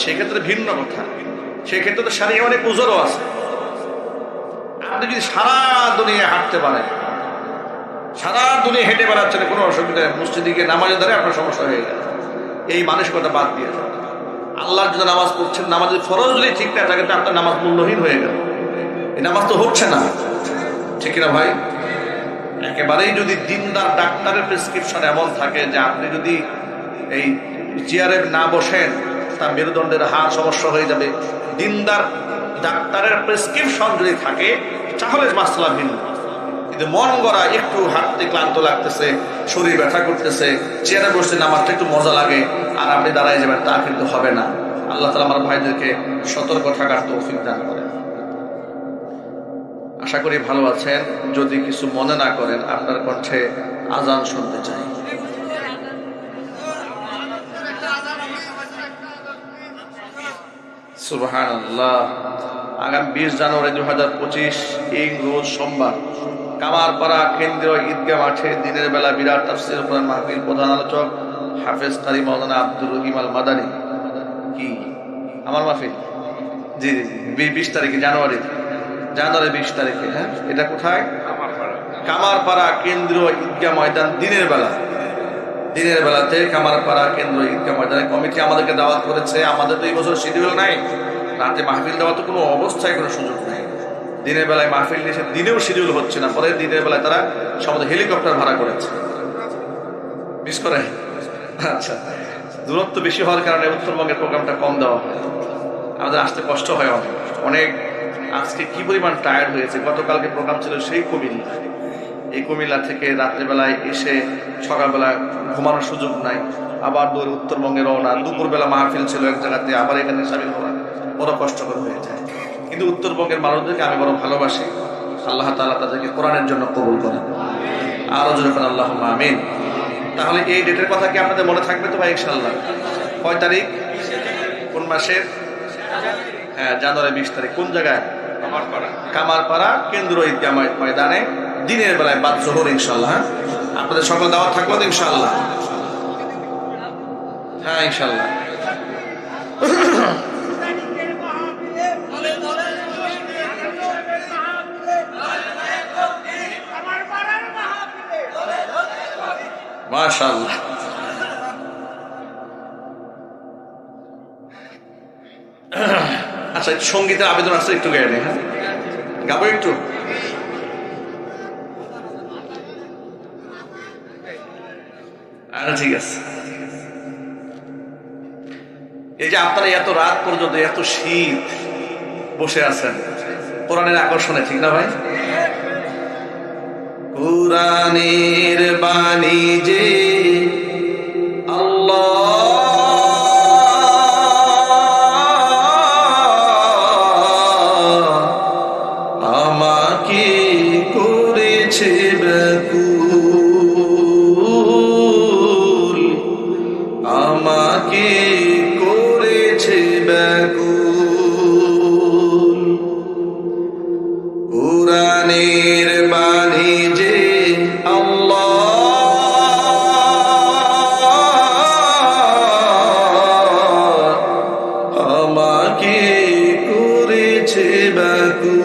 সেক্ষেত্রে ভিন্ন কথা। সেক্ষেত্রে তো শারীরিক অনেক উজরও আছে। আপনি যদি সারা দুনিয়া হাঁটতে পারেন, সারা দুনিয়া হেঁটে বেড়াচ্ছেন, কোনো অসুবিধা নেই, মসজিদে গিয়ে নামাজের দ্বারা আপনার সমস্যা হয়ে গেছে। এই মানসিকতা বাদ দিয়ে আল্লাহর জন্য নামাজ পড়ছেন, নামাজের ফরজ যদি ঠিক না থাকে, আপনার নামাজ মূল্যহীন হয়ে গেল। এই নামাজ তো হচ্ছে না, ঠিক কিনা ভাই? একেবারেই যদি দিনদার ডাক্তারের প্রেসক্রিপশন এমন থাকে যে আপনি যদি এই চেয়ারে না বসেন, তার মেরুদণ্ডের হাড় সমস্যা হয়ে যাবে, দিনদার ডাক্তারের প্রেসক্রিপশন যদি থাকে, তাহলে মাসলা ভিন্ন। কিন্তু মন গড়া একটু হাঁটতে ক্লান্ত লাগতেছে, শরীর ব্যথা করতেছে, চেয়ারে বসে নামাজটা একটু মজা লাগে, আর আপনি দাঁড়ায় যাবেন, তা কিন্তু হবে না। আল্লাহ তাআলা আমার ভাইদেরকে সতর্ক থাকার তৌফিক দান করেন। আশা করি ভালো আছেন। যদি কিছু মনে না করেন, আপনার কণ্ঠে আজান শুনতে চাই। সুবহানাল্লাহ। আগামী 20 জানুয়ারি 2025 এই রোজ সোমবার কামারপাড়া কেন্দ্রীয় ঈদগাহ মাঠে দিনের বেলা বিরাট তাফসীর কোরআন মাহফিল, প্রধান আলোচক হাফেজ কারি মাওলানা আব্দুর রহিম আল মাদানী। কি আমার মাহফিল? জি জি জি, 20 তারিখে জানুয়ারি 20 তারিখে। হ্যাঁ, এটা কোথায়? কামারপাড়া কেন্দ্রীয় ঈদগাহ ময়দান, দিনের বেলাতে কামারপাড়া কেন্দ্রীয় ঈদগাহ ময়দানে কমিটি আমাদেরকে দাওয়াত করেছে। আমাদের তো এই বছর শিডিউল নাই, রাতে মাহফিল দেওয়ার তো কোনো অবস্থায় কোনো সুযোগ নাই। দিনের বেলায় মাহফিল নিয়েছে, দিনেও শিডিউল হচ্ছে না, পরে দিনের বেলায় তারা সবাই হেলিকপ্টার ভাড়া করেছে। মিস করে? আচ্ছা, দূরত্ব বেশি হওয়ার কারণে উত্তরবঙ্গের প্রোগ্রামটা কম দেওয়া হয়, আমাদের আসতে কষ্ট হয় অনেক। আজকে কি পরিমাণ টায়ার্ড হয়েছে। গতকালকে প্রোগ্রাম ছিল সেই কুমিল্লা, এই কুমিল্লা থেকে রাত্রেবেলায় এসে সকালবেলা ঘুমানোর সুযোগ নাই, আবার দূর উত্তরবঙ্গে রওনা। দুপুরবেলা মাহফিল ছিল এক জায়গাতে, আবার এখানে সামিল হওয়া বড় কষ্টকর হয়ে যায়। কিন্তু উত্তরবঙ্গের মানুষদেরকে আমি বড় ভালোবাসি। আল্লাহ তাআলা তাদেরকে কোরআনের জন্য কবুল করেন। আরো জোরে করেন আল্লাহুম্মা আমিন। তাহলে এই ডেটের কথা কি আপনাদের মনে থাকবে তো ভাই ইনশাআল্লাহ? কয় তারিখ? কোন মাসের? হ্যাঁ, জানুয়ারি 20 তারিখ। কোন জায়গায়? কামারপাড়া কেন্দ্রীয় ঈদগাহ ময়দানে, দিনের বেলায় বাদ জোহর ইনশাআল্লাহ। হ্যাঁ, আপনাদের সকল দাওয়াত থাকলো তো ইনশাআল্লাহ? হ্যাঁ ইনশাআল্লাহ। মাশাআল্লাহ। আচ্ছা, সঙ্গীতের আবেদন আছে, একটু গায়ে নেই। হ্যাঁ, গাবো একটু। আচ্ছা ঠিক আছে। এই যে আপনারা এত রাত পর্যন্ত, এত শীত বসে আছেন কোরআনের আকর্ষণে, ঠিক না ভাই? কোরআনের বাণী যে আল্লাহ আমাকে করেছে ব্যাকুল, আমাকে করেছে ব্যাকুল। কোরআনের বাণী যে আমাকে করেছে ব্যাকুল,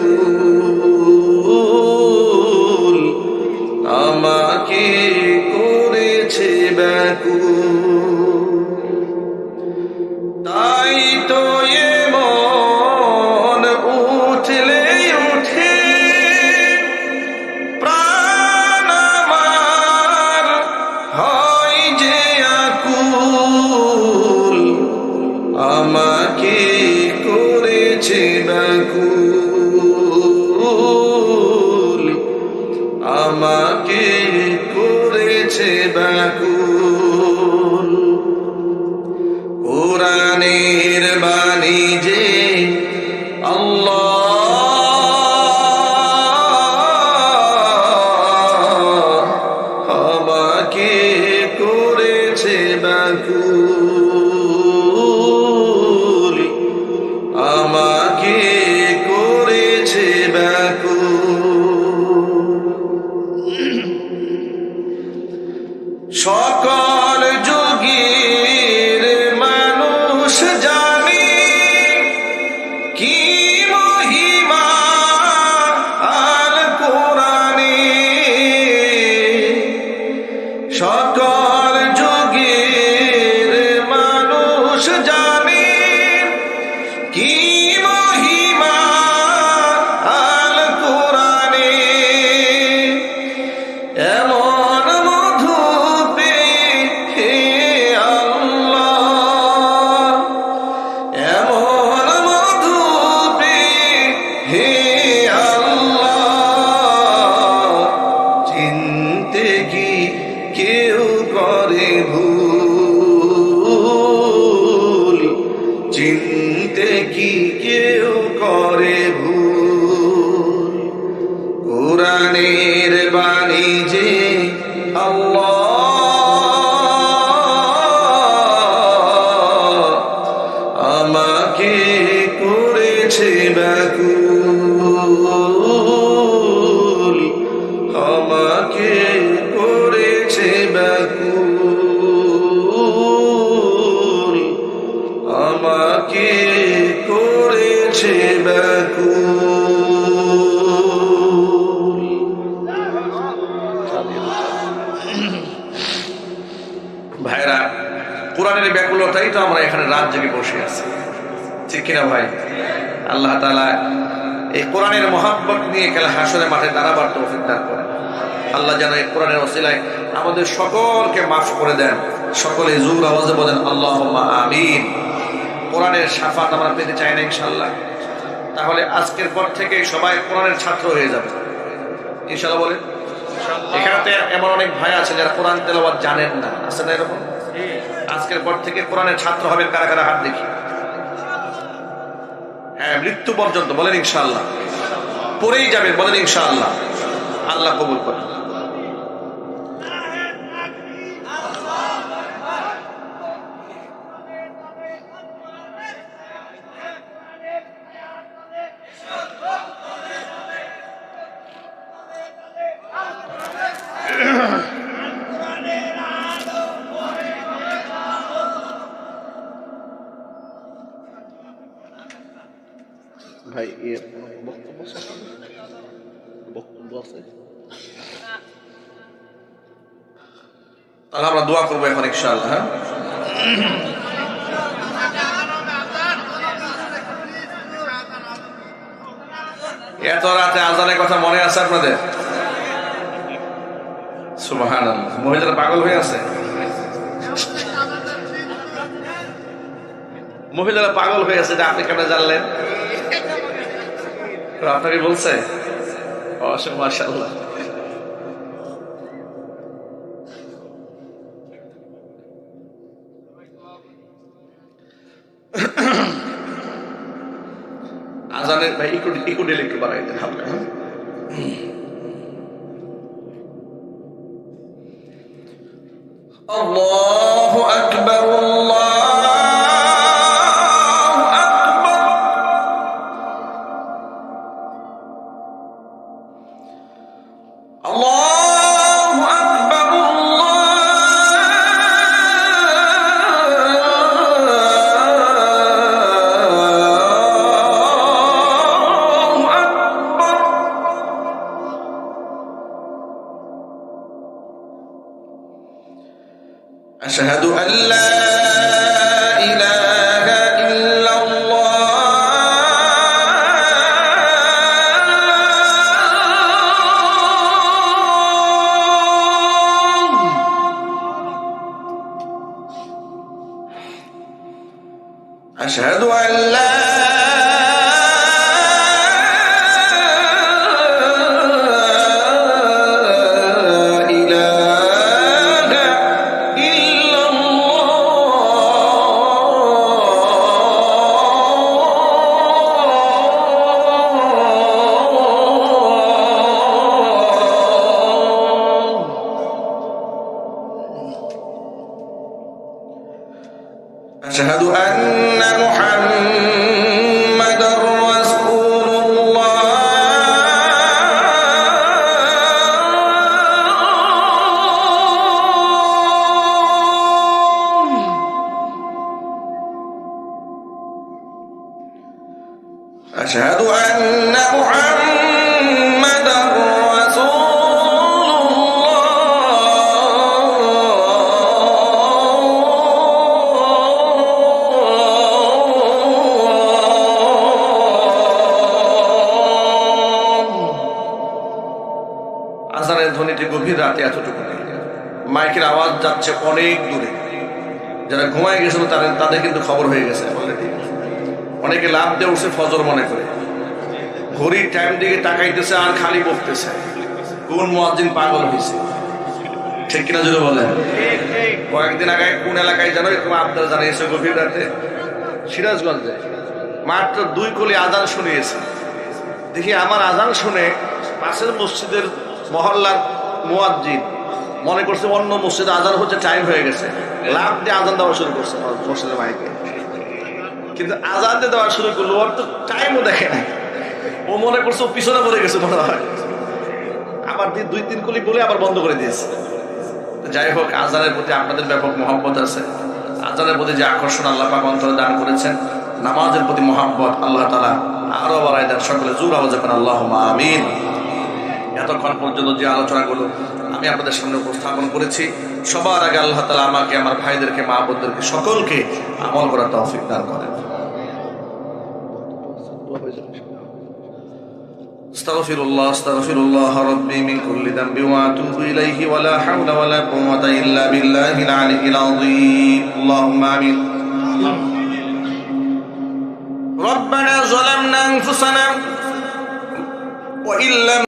আমাকে করেছে ব্যাকুল। ব্যাকুল, আমাকে করেছে ব্যাকুল। কোরআনের বাণী যে আল্লাহ আমাকে করেছে ব্যাকুল, আমাকে করেছে ব্যাকুল। সকল যুগের মানুষ জানে কি মহিমা আল কোরআনে, সকল যুগের মানুষ জানে কি মহিমা আল কোরআনে। এমন মধু পেয়ে হে আল্লাহ, এমন মধু পেয়ে হে আল্লাহ, চিনতে কি কেউ করে ভুল, চিনতে কি কেউ করে ভুল। কোরআনের বাণী যে আল্লাহ আমাকে করেছে ব্যাকুল, আমাকে করেছে ব্যাকুল, আমাকে করেছে ব্যাকুল। ভাইরা, কোরআনের ব্যাকুলতাই তো আমরা এখানে রাত জেগে বসে আছি, ঠিক কিনা ভাই? আল্লাহ তাআলা এই কোরআনের মহব্বত নিয়ে কাল হাসরের মাঠে দাঁড়াবার তৌফিক দান করেন। আল্লাহ যেন এই কোরআনের ওসিলায় আমাদের সকলকে মাফ করে দেন। সকলে জোর আওয়াজে বলেন আল্লাহুম্মা আমিন। কোরআনের শাফাত আমরা পেতে চাই না ইনশাআল্লাহ? তাহলে আজকের পর থেকে সবাই কোরআনের ছাত্র হয়ে যাবে ইনশাআল্লাহ বলেন। এখানে এমন অনেক ভাই আছে যারা কোরআন তেলাওয়াত জানেন না, আছে না এরকম? আজকের পর থেকে কোরআনের ছাত্র হবেন কারা কারা? হাত দেখি। হ্যাঁ, মৃত্যু পর্যন্ত বলেন ইনশাআল্লাহ। পড়েই যাবেন বলেন ইনশাআল্লাহ। আল্লাহ কবুল করেন। ভাই বক্তব্য আছে, তাহলে আমরা দোয়া করবো এখন ইনশাআল্লাহ। হ্যাঁ, এত রাতে আজানের কথা মনে আছে আপনাদের? সুবহানাল্লাহ। মহিলারা পাগল হয়ে আছে, মহিলারা পাগল হয়ে আছে। আপনি কেন জানলেন? আপনাকে বলছে? মাশাআল্লাহ। আজানের ভাই একটু ডেলে একটু বাড়াই দেন হালকা। আল্লাহু আকবার, أشهد أن لا إله إلا الله أشهد أن لا আশহাদু আন্না মুহাম্মাদার রাসূলুল্লাহ। আশহাদু আন্না মুহাম্মাদার আজানের ধ্বনিটি গভীর রাতে এতটুকু মাইকের আওয়াজ যাচ্ছে অনেক দূরে, যারা ঘুমায় গেছিল তাদের কিন্তু খবর হয়ে গেছে অলরেডি। অনেকে লাভ দিয়ে উঠছে ফজর মনে করে, ঘড়ির টাইম দিকে তাকাইতেছে আর খালি বকতেছে কোন মুয়াজ্জিন পাগল হয়েছে। ঠিক কিনা যদি বলেন? কয়েকদিন আগে কোন এলাকায় জানো এরকম আবদার জানিয়েছে গভীর রাতে, সিরাজগঞ্জে মাত্র 2 কলি আজান শুনিয়েছে। দেখি আমার আজান শুনে পাশের মসজিদের মহল্লার মুয়াজ্জিন মনে করছে অন্য মসজিদে আজান হচ্ছে, টাইম হয়ে গেছে, লাভ দিয়ে আজান দেওয়া শুরু করছে মসজিদের মাইকে। কিন্তু আজান দিয়ে দেওয়া শুরু করলো, ওর তো টাইমও দেখে নাই, ও মনে করছে ও পিছনে পড়ে গেছে মনে হয়, আবার 2-3 কলি বলে আবার বন্ধ করে দিয়েছে। যাই হোক, আজানের প্রতি আপনাদের ব্যাপক মহব্বত আছে, আজানের প্রতি যে আকর্ষণ আল্লাহ পাক অন্তরে দান করেছেন, নামাজের প্রতি মহব্বত আল্লাহ তাআলা আরো বাড়ায় দেন। সকলে জোর আওয়াজে পড়েন আল্লাহুম্মা আমিন। এতক্ষণ পর্যন্ত যে আলোচনাগুলো আমি আপনাদের সামনে উপস্থাপন করেছি, সবার আগে আল্লাহ তাআলা আমাকে, আমার ভাইদেরকে, মা বোনদেরকে সকলকে আমল করার তৌফিক দান করেন। আস্তাগফিরুল্লাহ আস্তাগফিরুল্লাহ রাব্বি মিন কুল্লি যামবি ওয়া আতুবু ইলাইহি ওয়া লা হাওলা ওয়া লা কুওয়াতা ইল্লা বিল্লাহিল আলিয়্যিল আযীম। আল্লাহুম্মা আমিন। রব্বানা যালামনা আনফুসানা ওয়া ইল্লাম